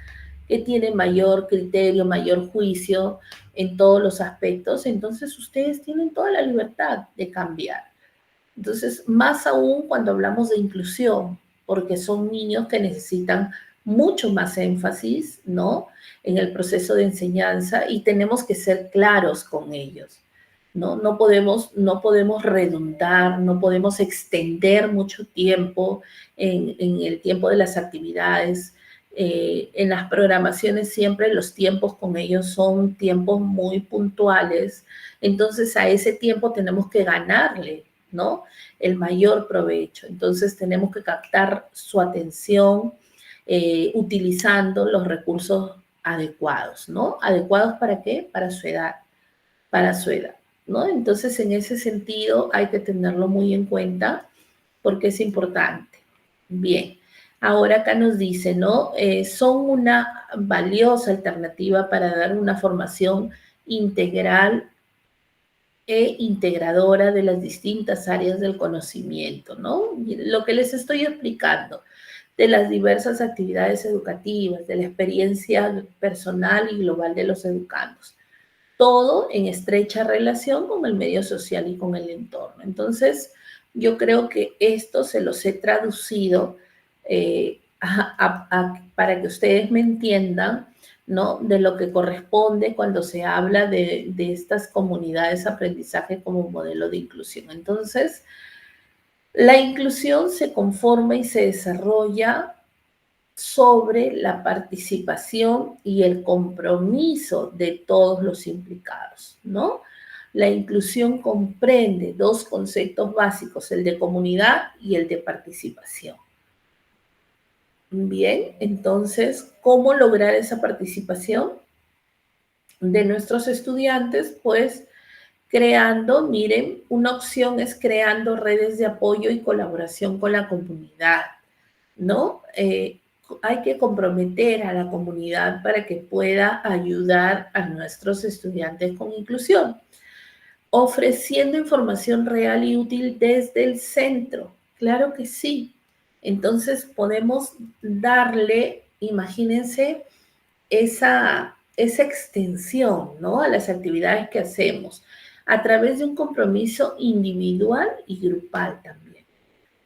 que tiene mayor criterio, mayor juicio en todos los aspectos. Entonces ustedes tienen toda la libertad de cambiar. Entonces, más aún cuando hablamos de inclusión, porque son niños que necesitan mucho más énfasis, ¿no? En el proceso de enseñanza, y tenemos que ser claros con ellos, ¿no? No podemos redundar, no podemos extender mucho tiempo en el tiempo de las actividades. En las programaciones siempre los tiempos con ellos son tiempos muy puntuales, entonces a ese tiempo tenemos que ganarle, ¿no? El mayor provecho. Entonces tenemos que captar su atención utilizando los recursos adecuados, ¿no? ¿Adecuados para qué? Para su edad, ¿no? Entonces, en ese sentido hay que tenerlo muy en cuenta porque es importante. Bien, ahora acá nos dice, ¿no? Son una valiosa alternativa para dar una formación integral e integradora de las distintas áreas del conocimiento, ¿no? Lo que les estoy explicando, de las diversas actividades educativas, de la experiencia personal y global de los educandos. Todo en estrecha relación con el medio social y con el entorno. Entonces, yo creo que esto se los he traducido para que ustedes me entiendan, ¿no? De lo que corresponde cuando se habla de estas comunidades de aprendizaje como modelo de inclusión. Entonces, la inclusión se conforma y se desarrolla sobre la participación y el compromiso de todos los implicados, ¿no? La inclusión comprende dos conceptos básicos, el de comunidad y el de participación. Bien, entonces, ¿cómo lograr esa participación de nuestros estudiantes? Pues creando, miren, una opción es creando redes de apoyo y colaboración con la comunidad, ¿no? Hay que comprometer a la comunidad para que pueda ayudar a nuestros estudiantes con inclusión, ofreciendo información real y útil desde el centro. Claro que sí. Entonces podemos darle, imagínense, esa extensión, ¿no? A las actividades que hacemos a través de un compromiso individual y grupal también,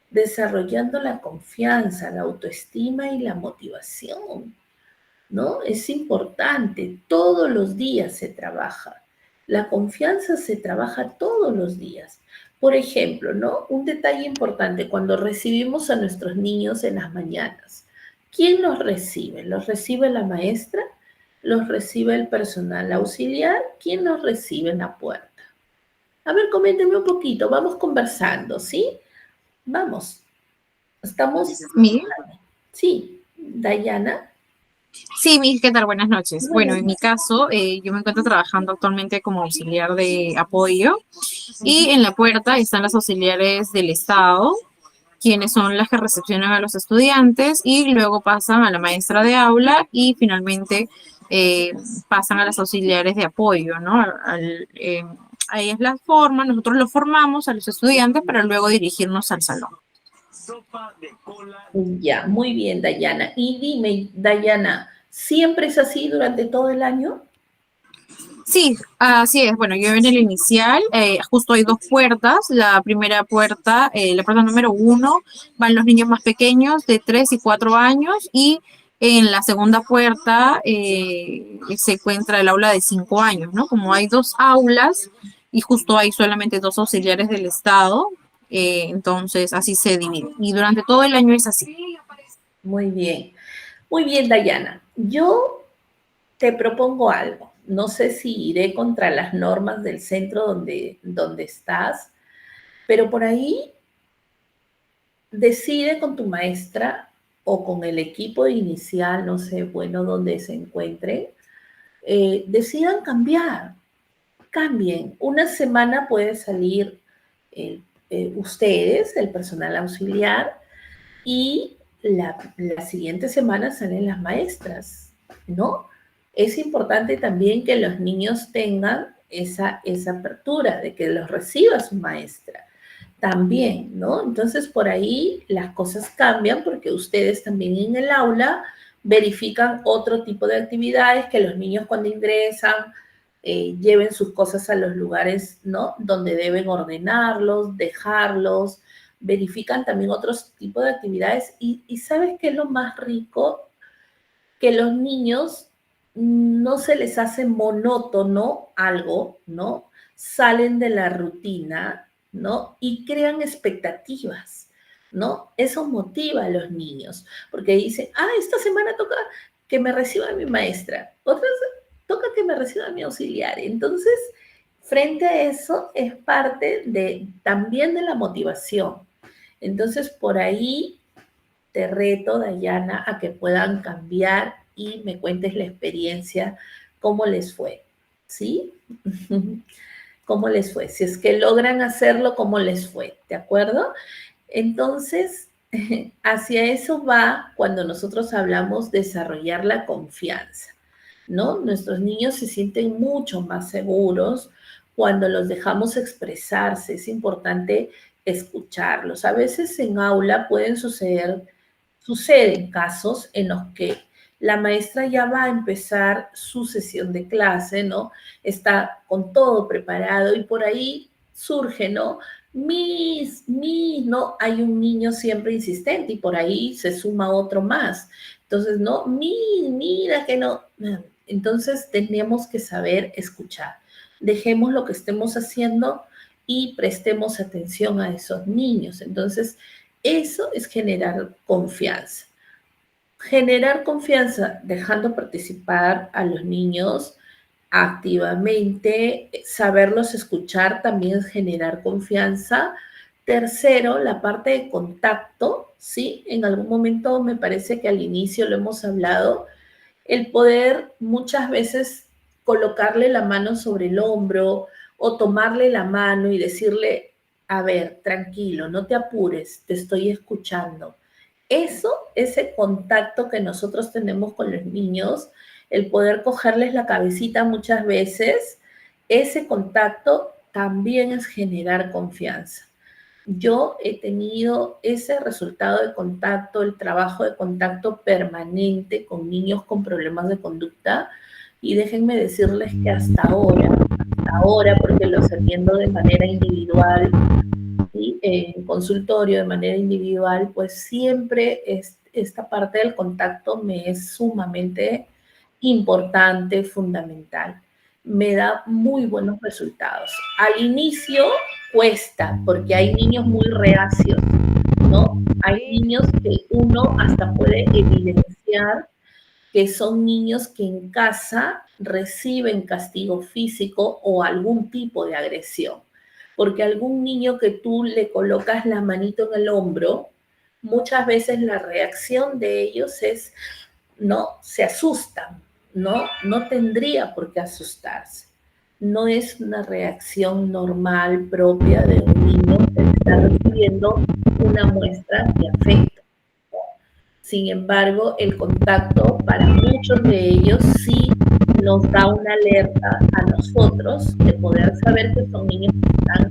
desarrollando la confianza, la autoestima y la motivación, ¿no? Es importante, todos los días se trabaja. La confianza se trabaja todos los días. Por ejemplo, ¿no? Un detalle importante, cuando recibimos a nuestros niños en las mañanas, ¿quién los recibe? ¿Los recibe la maestra? ¿Los recibe el personal auxiliar? ¿Quién los recibe en la puerta? A ver, coméntenme un poquito, vamos conversando, ¿sí? Vamos. Estamos... Sí, Dayana. Sí, Miss, ¿qué tal? Buenas noches. Bueno, en mi caso, yo me encuentro trabajando actualmente como auxiliar de apoyo y en la puerta están las auxiliares del Estado quienes son las que recepcionan a los estudiantes y luego pasan a la maestra de aula y finalmente pasan a las auxiliares de apoyo, ¿no? A ellas las forman, nosotros los formamos a los estudiantes para luego dirigirnos al salón. Ya, muy bien, Dayana. Y dime, Dayana, ¿siempre es así durante todo el año? Sí, así es. Bueno, yo en el inicial, justo hay 2 puertas. La primera puerta, la puerta número 1, van los niños más pequeños de 3 y 4 años y en la segunda puerta se encuentra el aula de 5 años, ¿no? Como hay 2 aulas y justo hay solamente 2 auxiliares del Estado, entonces así se divide. Y durante todo el año es así. Muy bien, Dayana. Yo te propongo algo. No sé si iré contra las normas del centro donde estás, pero por ahí decide con tu maestra o con el equipo inicial, no sé, bueno, donde se encuentren, decidan cambiar, cambien. Una semana puede salir ustedes, el personal auxiliar, y la siguiente semana salen las maestras, ¿no? Es importante también que los niños tengan esa apertura de que los reciba su maestra también, ¿no? Entonces por ahí las cosas cambian porque ustedes también en el aula verifican otro tipo de actividades que los niños cuando ingresan lleven sus cosas a los lugares, ¿no? Donde deben ordenarlos, dejarlos, verifican también otros tipos de actividades y ¿sabes qué es lo más rico? Que los niños no se les hace monótono algo, ¿no? Salen de la rutina, ¿no? Y crean expectativas, ¿no? Eso motiva a los niños, porque dicen, esta semana toca que me reciba mi maestra, otras toca que me reciba mi auxiliar. Entonces, frente a eso es parte también de la motivación. Entonces, por ahí te reto, Dayana, a que puedan cambiar y me cuentes la experiencia, cómo les fue, ¿sí? ¿Cómo les fue? Si es que logran hacerlo, ¿cómo les fue? ¿De acuerdo? Entonces, hacia eso va cuando nosotros hablamos de desarrollar la confianza, ¿no? Nuestros niños se sienten mucho más seguros cuando los dejamos expresarse. Es importante escucharlos. A veces en aula suceden casos en los que la maestra ya va a empezar su sesión de clase, ¿no? Está con todo preparado y por ahí surge, ¿no? ¿No? Hay un niño siempre insistente y por ahí se suma otro más. Entonces, no, mira que no. Entonces, tenemos que saber escuchar. Dejemos lo que estemos haciendo y prestemos atención a esos niños. Entonces, eso es generar confianza. Generar confianza dejando participar a los niños activamente, saberlos escuchar también es generar confianza. Tercero, la parte de contacto, ¿sí? En algún momento me parece que al inicio lo hemos hablado, el poder muchas veces colocarle la mano sobre el hombro o tomarle la mano y decirle, a ver, tranquilo, no te apures, te estoy escuchando. Ese contacto que nosotros tenemos con los niños, el poder cogerles la cabecita muchas veces, ese contacto también es generar confianza. Yo he tenido ese resultado de contacto, el trabajo de contacto permanente con niños con problemas de conducta y déjenme decirles que hasta ahora, porque los atiendo de manera individual, ¿sí? En consultorio de manera individual, pues siempre esta parte del contacto me es sumamente importante, fundamental. Me da muy buenos resultados. Al inicio cuesta, porque hay niños muy reacios, ¿no? Hay niños que uno hasta puede evidenciar que son niños que en casa reciben castigo físico o algún tipo de agresión. Porque algún niño que tú le colocas la manito en el hombro, muchas veces la reacción de ellos es, no, se asustan, no tendría por qué asustarse. No es una reacción normal propia de un niño que está recibiendo una muestra de afecto. Sin embargo, el contacto para muchos de ellos sí nos da una alerta a nosotros de poder saber que son niños que están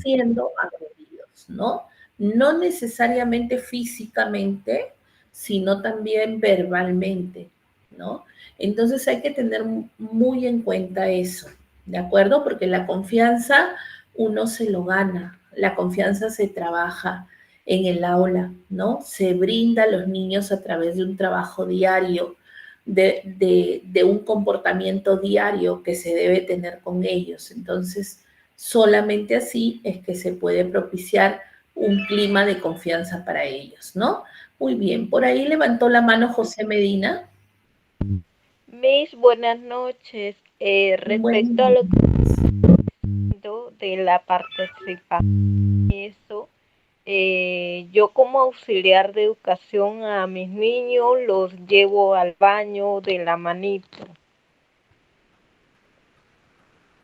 siendo agredidos, ¿no? No necesariamente físicamente, sino también verbalmente, ¿no? Entonces hay que tener muy en cuenta eso, ¿de acuerdo? Porque la confianza uno se lo gana, la confianza se trabaja en el aula, ¿no? Se brinda a los niños a través de un trabajo diario, de un comportamiento diario que se debe tener con ellos. Entonces, solamente así es que se puede propiciar un clima de confianza para ellos, ¿no? Muy bien, por ahí levantó la mano José Medina. Miss, buenas noches. Respecto a lo que de la participación y eso, yo como auxiliar de educación a mis niños los llevo al baño de la manito.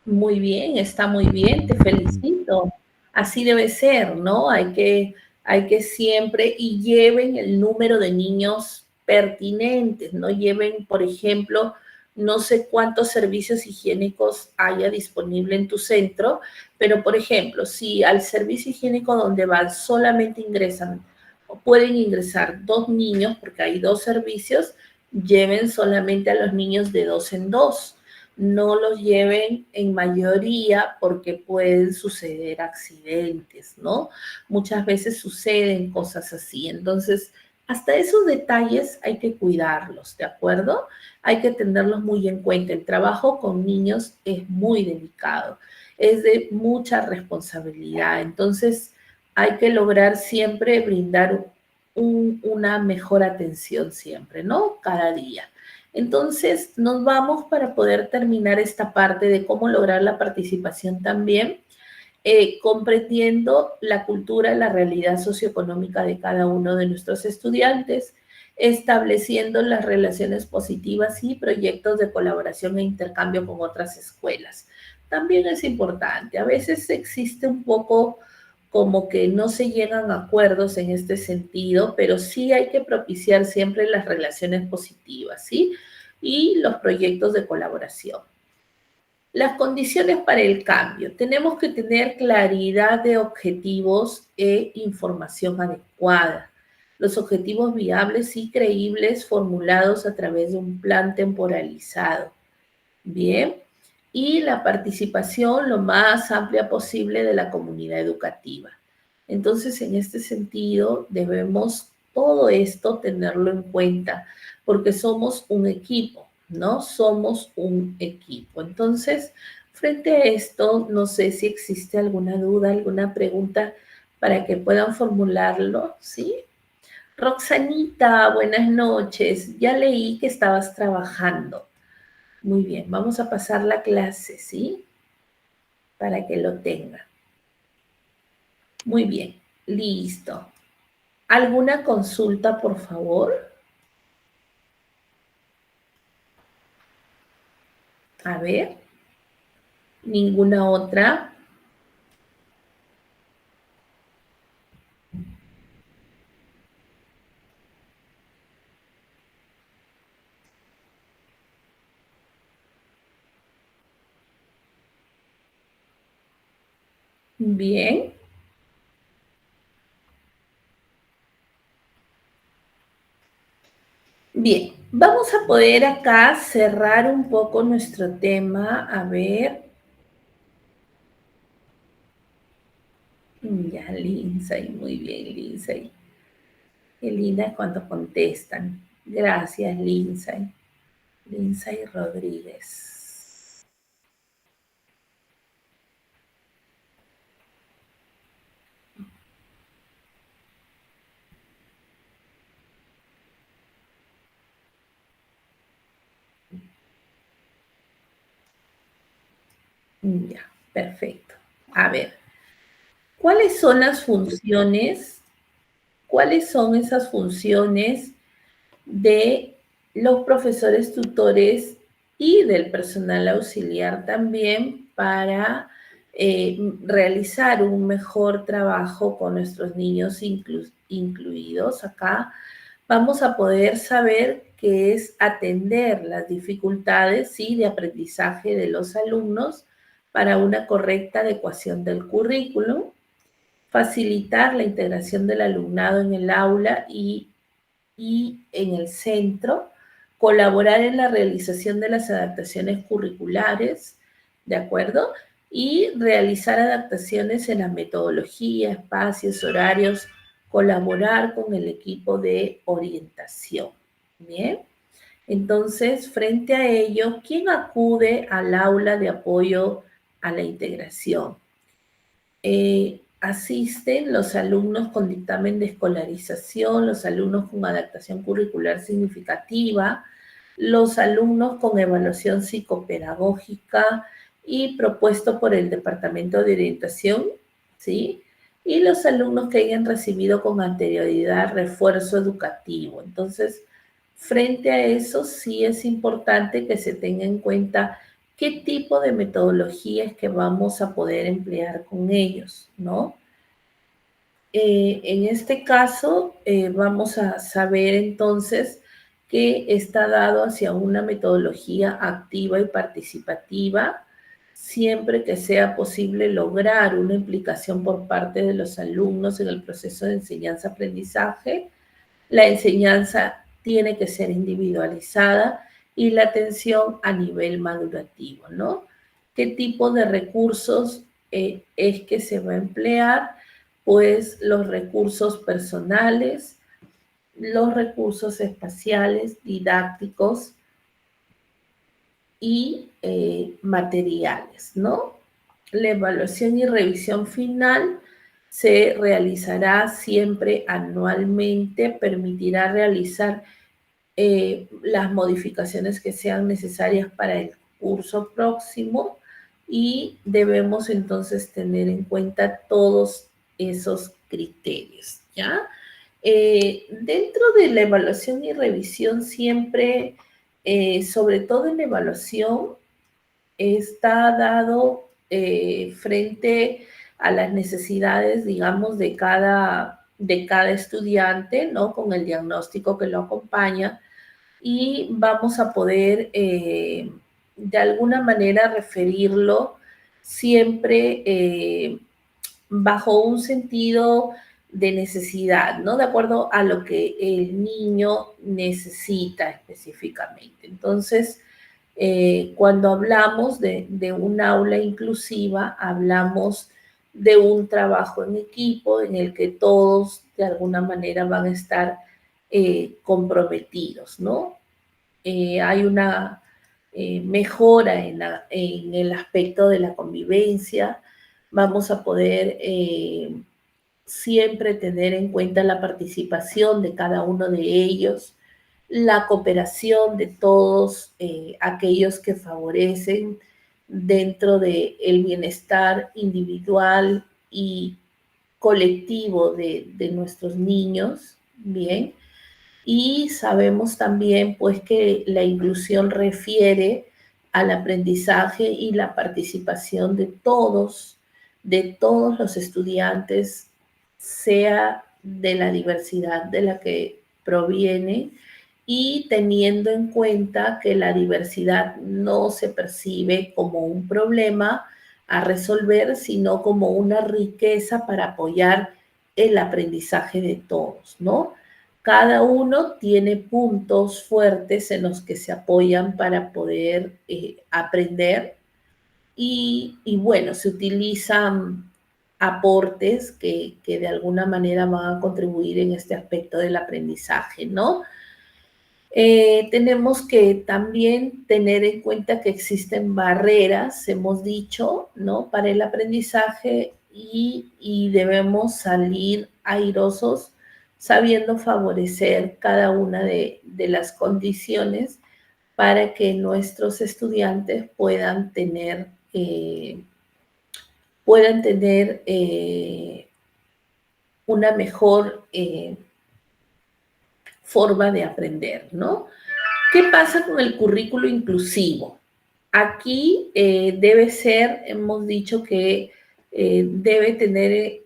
Muy bien, está muy bien, te felicito. Así debe ser, ¿no? Hay que siempre, y lleven el número de niños pertinentes, ¿no? Lleven, por ejemplo, no sé cuántos servicios higiénicos haya disponible en tu centro, pero, por ejemplo, si al servicio higiénico donde van solamente ingresan o pueden ingresar 2 niños, porque hay 2 servicios, lleven solamente a los niños de 2 en 2. No los lleven en mayoría porque pueden suceder accidentes, ¿no? Muchas veces suceden cosas así. Entonces, hasta esos detalles hay que cuidarlos, ¿de acuerdo? Hay que tenerlos muy en cuenta. El trabajo con niños es muy delicado, es de mucha responsabilidad. Entonces, hay que lograr siempre brindar una mejor atención siempre, ¿no? Cada día. Entonces, nos vamos para poder terminar esta parte de cómo lograr la participación también, comprendiendo la cultura, la realidad socioeconómica de cada uno de nuestros estudiantes, estableciendo las relaciones positivas y proyectos de colaboración e intercambio con otras escuelas. También es importante, a veces existe un poco como que no se llegan a acuerdos en este sentido, pero sí hay que propiciar siempre las relaciones positivas, ¿sí? Y los proyectos de colaboración. Las condiciones para el cambio. Tenemos que tener claridad de objetivos e información adecuada. Los objetivos viables y creíbles formulados a través de un plan temporalizado. Bien. Y la participación lo más amplia posible de la comunidad educativa. Entonces, en este sentido, debemos todo esto tenerlo en cuenta, porque somos un equipo, ¿no? Somos un equipo. Entonces, frente a esto, no sé si existe alguna duda, alguna pregunta para que puedan formularlo, ¿sí? Roxanita, buenas noches. Ya leí que estabas trabajando. Muy bien, vamos a pasar la clase, ¿sí? Para que lo tengan. Muy bien, listo. ¿Alguna consulta, por favor? A ver. ¿Ninguna otra? Bien. Bien, vamos a poder acá cerrar un poco nuestro tema. A ver. Ya, Lindsay, muy bien, Lindsay. Qué linda es cuando contestan. Gracias, Lindsay. Lindsay Rodríguez. Ya, perfecto. A ver, ¿cuáles son las funciones? ¿Cuáles son esas funciones de los profesores tutores y del personal auxiliar también para realizar un mejor trabajo con nuestros niños incluidos acá, vamos a poder saber qué es atender las dificultades, ¿sí?, de aprendizaje de los alumnos para una correcta adecuación del currículum, facilitar la integración del alumnado en el aula y en el centro, colaborar en la realización de las adaptaciones curriculares, ¿de acuerdo? Y realizar adaptaciones en la metodología, espacios, horarios, colaborar con el equipo de orientación. Bien, entonces, frente a ello, ¿quién acude al aula de apoyo a la integración? Asisten los alumnos con dictamen de escolarización, los alumnos con adaptación curricular significativa, los alumnos con evaluación psicopedagógica y propuesto por el Departamento de Orientación, ¿sí? Y los alumnos que hayan recibido con anterioridad refuerzo educativo. Entonces, frente a eso, sí es importante que se tenga en cuenta qué tipo de metodologías que vamos a poder emplear con ellos, ¿no? En este caso, vamos a saber entonces que está dado hacia una metodología activa y participativa, siempre que sea posible lograr una implicación por parte de los alumnos en el proceso de enseñanza-aprendizaje. La enseñanza tiene que ser individualizada y la atención a nivel madurativo, ¿no? ¿Qué tipo de recursos es que se va a emplear? Pues los recursos personales, los recursos espaciales, didácticos y materiales, ¿no? La evaluación y revisión final se realizará siempre anualmente, permitirá realizar las modificaciones que sean necesarias para el curso próximo y debemos entonces tener en cuenta todos esos criterios, ¿ya? Dentro de la evaluación y revisión siempre, sobre todo en la evaluación, está dado frente a las necesidades, digamos, de cada estudiante, ¿no? Con el diagnóstico que lo acompaña y vamos a poder de alguna manera referirlo siempre bajo un sentido de necesidad, ¿no? De acuerdo a lo que el niño necesita específicamente. Entonces, cuando hablamos de un aula inclusiva, hablamos de un trabajo en equipo en el que todos de alguna manera van a estar comprometidos, ¿no? Hay una mejora en el aspecto de la convivencia, vamos a poder siempre tener en cuenta la participación de cada uno de ellos, la cooperación de todos aquellos que favorecen dentro del bienestar individual y colectivo de nuestros niños, ¿bien? Y sabemos también, pues, que la inclusión refiere al aprendizaje y la participación de todos los estudiantes, sea de la diversidad de la que provienen, y teniendo en cuenta que la diversidad no se percibe como un problema a resolver, sino como una riqueza para apoyar el aprendizaje de todos, ¿no? Cada uno tiene puntos fuertes en los que se apoyan para poder aprender y bueno, se utilizan aportes que de alguna manera van a contribuir en este aspecto del aprendizaje, ¿no? Tenemos que también tener en cuenta que existen barreras, hemos dicho, ¿no? Para el aprendizaje y debemos salir airosos sabiendo favorecer cada una de las condiciones para que nuestros estudiantes puedan tener una mejor forma de aprender, ¿no? ¿Qué pasa con el currículo inclusivo? Aquí debe ser, hemos dicho que debe tener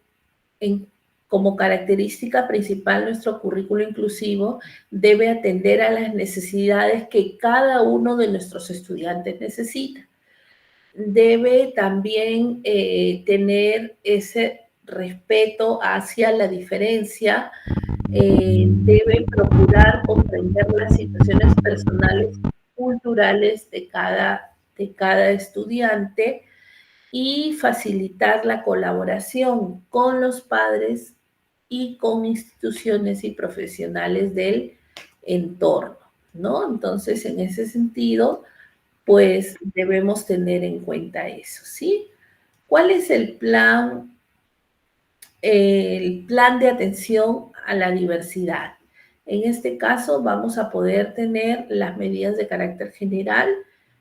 como característica principal nuestro currículo inclusivo, debe atender a las necesidades que cada uno de nuestros estudiantes necesita. Debe también tener ese respeto hacia la diferencia, debe procurar comprender las situaciones personales, culturales de cada estudiante y facilitar la colaboración con los padres y con instituciones y profesionales del entorno, ¿no? Entonces, en ese sentido, pues debemos tener en cuenta eso, ¿sí? ¿Cuál es el plan de atención a la diversidad? En este caso vamos a poder tener las medidas de carácter general,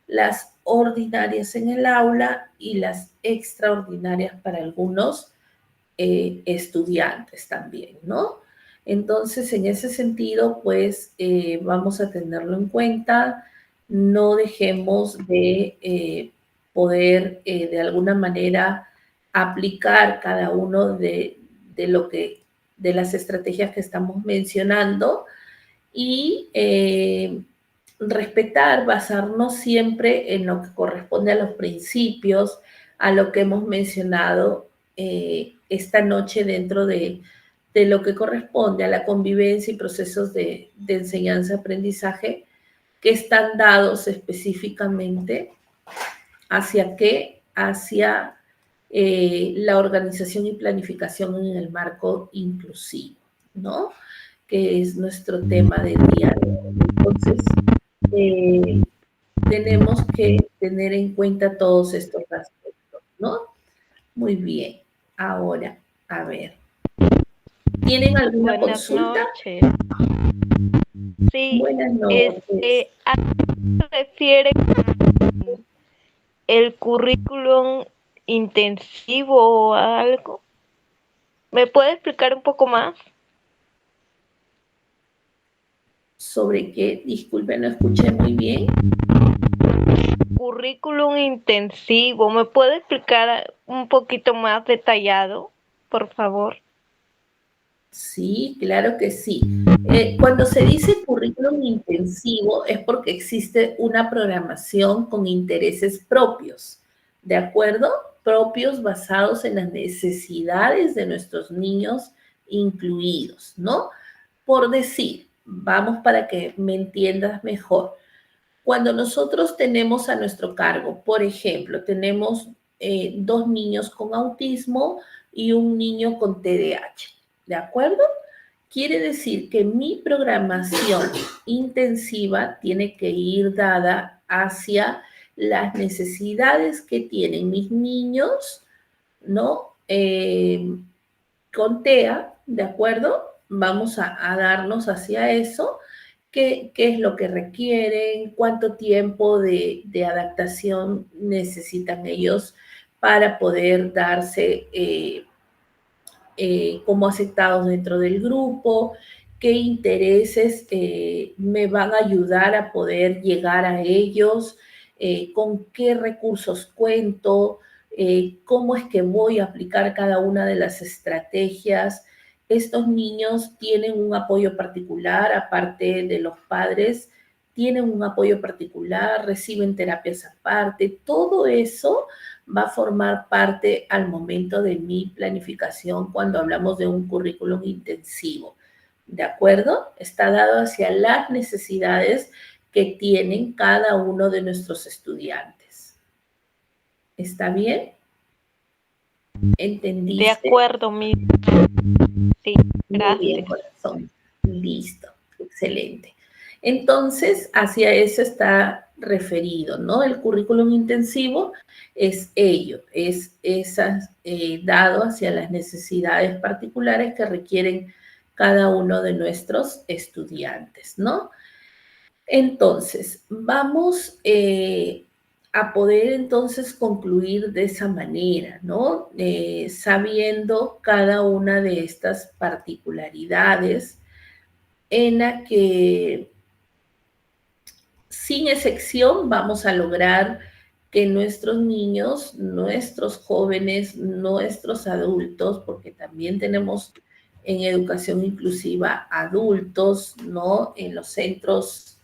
las ordinarias en el aula y las extraordinarias para algunos estudiantes también, ¿no? Entonces, en ese sentido, pues vamos a tenerlo en cuenta. No dejemos de poder de alguna manera aplicar cada uno de las estrategias que estamos mencionando y respetar, basarnos siempre en lo que corresponde a los principios, a lo que hemos mencionado esta noche dentro de lo que corresponde a la convivencia y procesos de enseñanza-aprendizaje que están dados específicamente hacia qué, hacia la organización y planificación en el marco inclusivo, ¿no? Que es nuestro tema del día de hoy. Entonces, tenemos que tener en cuenta todos estos aspectos, ¿no? Muy bien. Ahora, a ver. ¿Tienen alguna Buenas consulta? noches. Sí, Buenas noches. ¿a qué se refiere el currículum intensivo o algo? ¿Me puede explicar un poco más? ¿Sobre qué? Disculpe, no escuché muy bien. Currículum intensivo. ¿Me puede explicar un poquito más detallado, por favor? Sí, claro que sí. Cuando se dice currículum intensivo es porque existe una programación con intereses propios, ¿de acuerdo? Propios basados en las necesidades de nuestros niños incluidos, ¿no? Por decir, vamos para que me entiendas mejor. Cuando nosotros tenemos a nuestro cargo, por ejemplo, tenemos 2 niños con autismo y un niño con TDAH, ¿de acuerdo? Quiere decir que mi programación intensiva tiene que ir dada hacia las necesidades que tienen mis niños, ¿no? Con TEA, ¿de acuerdo? Vamos a darnos hacia eso. ¿Qué es lo que requieren? ¿Cuánto tiempo de adaptación necesitan ellos para poder darse como aceptados dentro del grupo? ¿Qué intereses me van a ayudar a poder llegar a ellos? ¿Con qué recursos cuento? ¿Cómo es que voy a aplicar cada una de las estrategias? Estos niños tienen un apoyo particular, aparte de los padres, tienen un apoyo particular, reciben terapias aparte, todo eso va a formar parte al momento de mi planificación cuando hablamos de un currículum intensivo. ¿De acuerdo? Está dado hacia las necesidades que tienen cada uno de nuestros estudiantes. ¿Está bien? ¿Entendiste? De acuerdo, mi. Sí, gracias. Muy bien, corazón. Listo. Excelente. Entonces, hacia eso está referido, ¿no? El currículum intensivo es ello, es dado hacia las necesidades particulares que requieren cada uno de nuestros estudiantes, ¿no? Entonces, vamos a poder entonces concluir de esa manera, ¿no? Sabiendo cada una de estas particularidades en la que sin excepción vamos a lograr que nuestros niños, nuestros jóvenes, nuestros adultos, porque también tenemos en educación inclusiva adultos, ¿no? En los centros,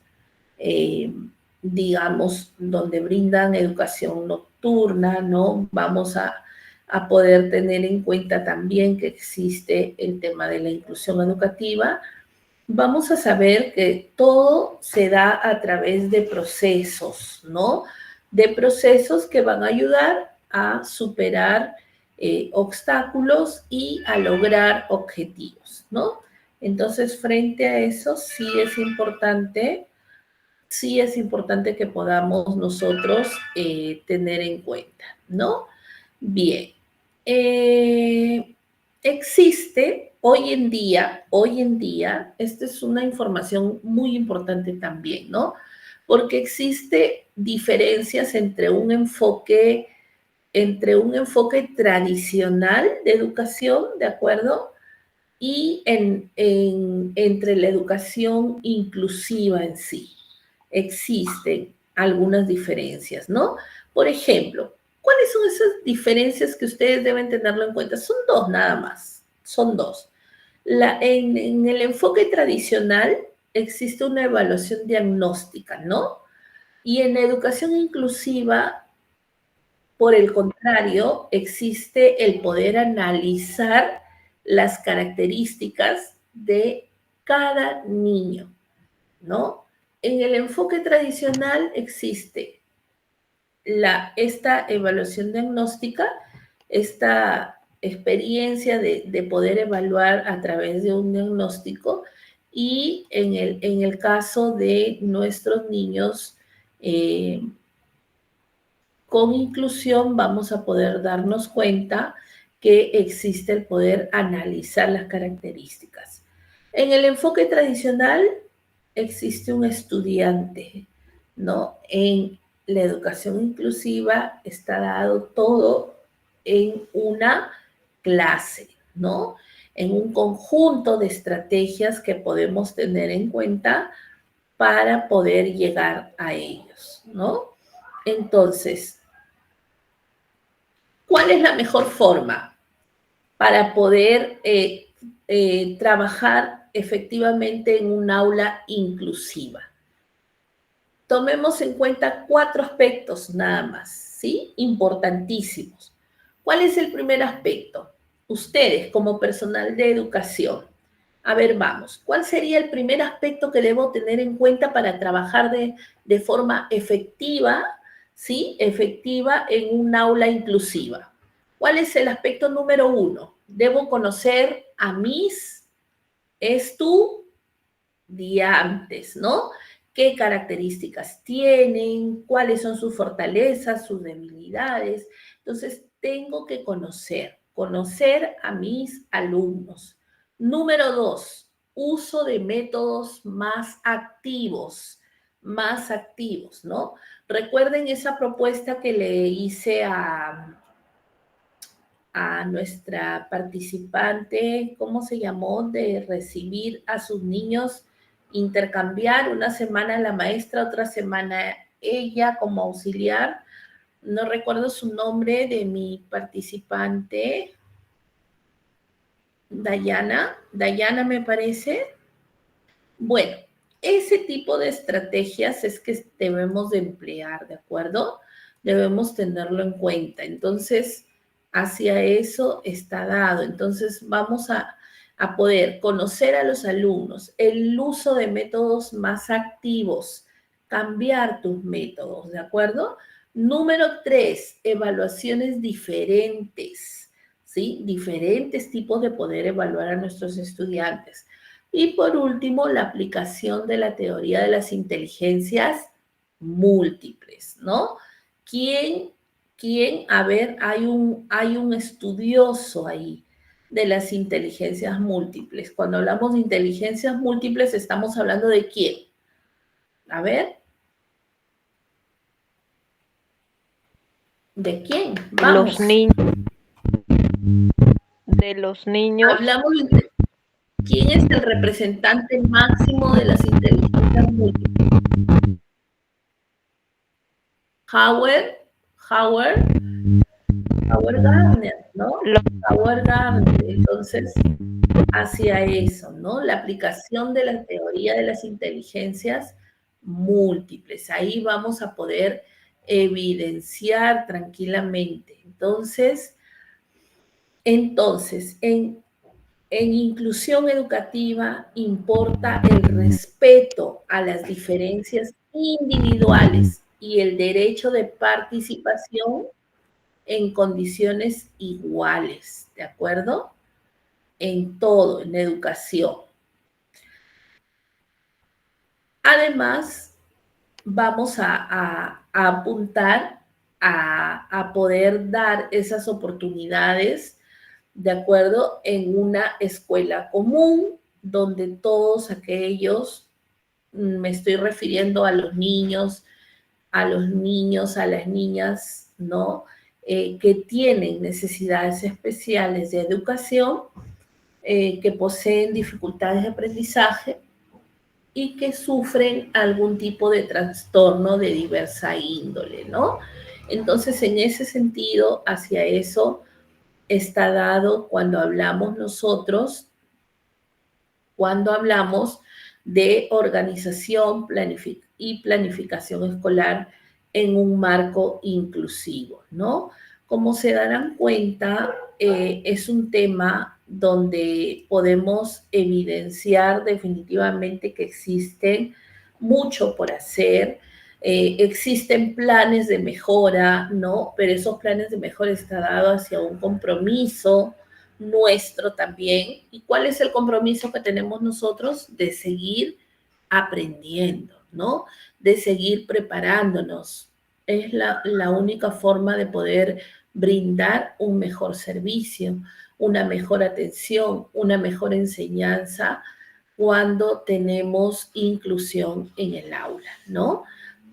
digamos, donde brindan educación nocturna, ¿no? Vamos a poder tener en cuenta también que existe el tema de la inclusión educativa. Vamos a saber que todo se da a través de procesos, ¿no? De procesos que van a ayudar a superar obstáculos y a lograr objetivos, ¿no? Entonces, frente a eso, sí es importante que podamos nosotros tener en cuenta, ¿no? Bien. Existe hoy en día, esta es una información muy importante también, ¿no? Porque existe diferencias entre un enfoque tradicional de educación, ¿de acuerdo? Y entre la educación inclusiva en sí. Existen algunas diferencias, ¿no? Por ejemplo, ¿cuáles son esas diferencias que ustedes deben tenerlo en cuenta? Son dos nada más, son dos. En el enfoque tradicional existe una evaluación diagnóstica, ¿no? Y en la educación inclusiva, por el contrario, existe el poder analizar las características de cada niño, ¿no? En el enfoque tradicional existe esta evaluación diagnóstica, esta experiencia de poder evaluar a través de un diagnóstico, y en el caso de nuestros niños con inclusión vamos a poder darnos cuenta que existe el poder analizar las características. En el enfoque tradicional existe un estudiante, ¿no? En la educación inclusiva está dado todo en una clase, ¿no? En un conjunto de estrategias que podemos tener en cuenta para poder llegar a ellos, ¿no? Entonces, ¿cuál es la mejor forma para poder trabajar efectivamente en un aula inclusiva? Tomemos en cuenta 4 aspectos nada más, ¿sí? Importantísimos. ¿Cuál es el primer aspecto? Ustedes, como personal de educación, a ver, vamos, ¿cuál sería el primer aspecto que debo tener en cuenta para trabajar de forma efectiva, ¿sí? Efectiva en un aula inclusiva. ¿Cuál es el aspecto número 1? Debo conocer a mis estudiantes, ¿no? ¿Qué características tienen? ¿Cuáles son sus fortalezas, sus debilidades? Entonces, tengo que conocer a mis alumnos. Número 2, uso de métodos más activos, ¿no? Recuerden esa propuesta que le hice a nuestra participante, ¿cómo se llamó? De recibir a sus niños, intercambiar una semana la maestra, otra semana ella como auxiliar. No recuerdo su nombre de mi participante. Dayana me parece. Bueno, ese tipo de estrategias es que debemos de emplear, ¿de acuerdo? Debemos tenerlo en cuenta. Entonces, hacia eso está dado. Entonces, vamos a poder conocer a los alumnos, el uso de métodos más activos, cambiar tus métodos, ¿de acuerdo? Número 3, evaluaciones diferentes, ¿sí? Diferentes tipos de poder evaluar a nuestros estudiantes. Y por último, la aplicación de la teoría de las inteligencias múltiples, ¿no? ¿Quién? A ver, hay un estudioso ahí de las inteligencias múltiples. Cuando hablamos de inteligencias múltiples, estamos hablando de quién. A ver. ¿De quién? Vamos. Los niños. De los niños. Hablamos de quién es el representante máximo de las inteligencias múltiples. Howard, Howard Gardner, ¿no? Howard Gardner. Entonces, hacia eso, ¿no? La aplicación de la teoría de las inteligencias múltiples. Ahí vamos a poder evidenciar tranquilamente. Entonces, en inclusión educativa importa el respeto a las diferencias individuales y el derecho de participación en condiciones iguales, ¿de acuerdo? En todo, en educación. Además, vamos a apuntar a poder dar esas oportunidades, ¿de acuerdo? En una escuela común, donde todos aquellos, me estoy refiriendo a los niños, a las niñas, ¿no? Que tienen necesidades especiales de educación, que poseen dificultades de aprendizaje y que sufren algún tipo de trastorno de diversa índole, ¿no? Entonces, en ese sentido, hacia eso está dado cuando hablamos nosotros, cuando hablamos de organización y planificación escolar en un marco inclusivo, ¿no? Como se darán cuenta, es un tema donde podemos evidenciar definitivamente que existen mucho por hacer, existen planes de mejora, ¿no? Pero esos planes de mejora están dados hacia un compromiso nuestro también. ¿Y cuál es el compromiso que tenemos nosotros? De seguir aprendiendo, ¿no? De seguir preparándonos. Es la única forma de poder brindar un mejor servicio, una mejor atención, una mejor enseñanza cuando tenemos inclusión en el aula, ¿no?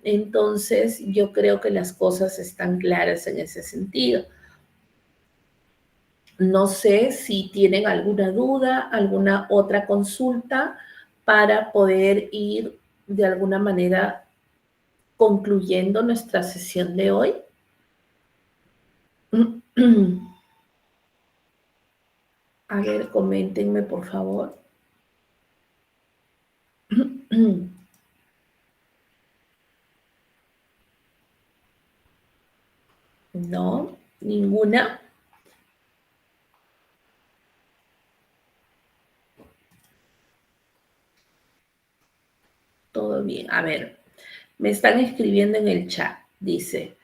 Entonces, yo creo que las cosas están claras en ese sentido. No sé si tienen alguna duda, alguna otra consulta para poder ir de alguna manera concluyendo nuestra sesión de hoy. A ver, coméntenme, por favor. No, ninguna. Todo bien. A ver, me están escribiendo en el chat. Dice,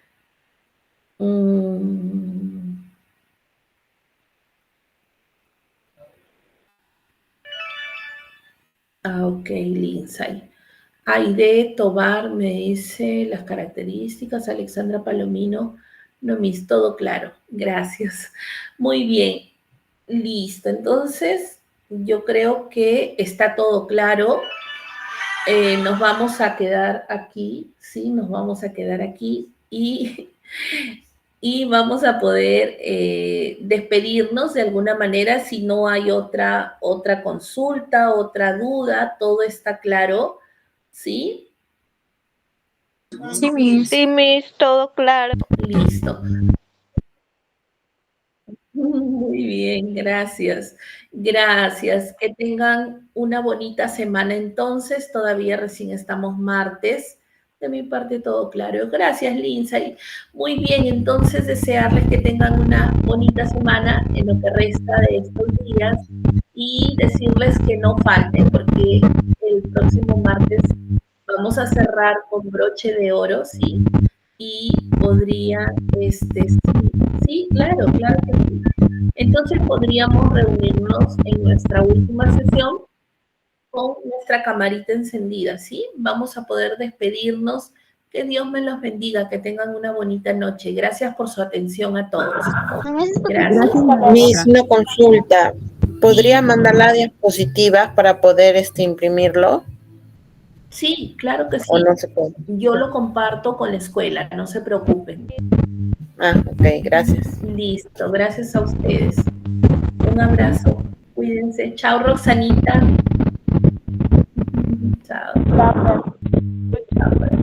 ok, Lindsay. Aide Tobar me dice las características. Alexandra Palomino, no, mis, todo claro. Gracias. Muy bien. Listo. Entonces, yo creo que está todo claro. Nos vamos a quedar aquí, ¿sí? Nos vamos a quedar aquí y vamos a poder despedirnos de alguna manera si no hay otra consulta, otra duda, todo está claro, ¿sí? Sí, Miss. Sí, Miss, todo claro. Listo. Muy bien, gracias. Gracias. Que tengan una bonita semana entonces. Todavía recién estamos martes. De mi parte todo claro. Gracias, Lindsay. Muy bien, entonces desearles que tengan una bonita semana en lo que resta de estos días y decirles que no falten porque el próximo martes vamos a cerrar con broche de oro, ¿sí? Y podrían, sí, claro que sí. Entonces podríamos reunirnos en nuestra última sesión con nuestra camarita encendida, ¿sí? Vamos a poder despedirnos. Que Dios me los bendiga, que tengan una bonita noche. Gracias por su atención a todos. Gracias. Miss, una consulta. ¿Podría mandar las diapositivas para poder imprimirlo? Sí, claro que sí. ¿O no se puede? Yo lo comparto con la escuela, no se preocupen. Ah, ok, gracias. Listo, gracias a ustedes. Un abrazo, cuídense. Chao, Roxanita. Chao. Chao.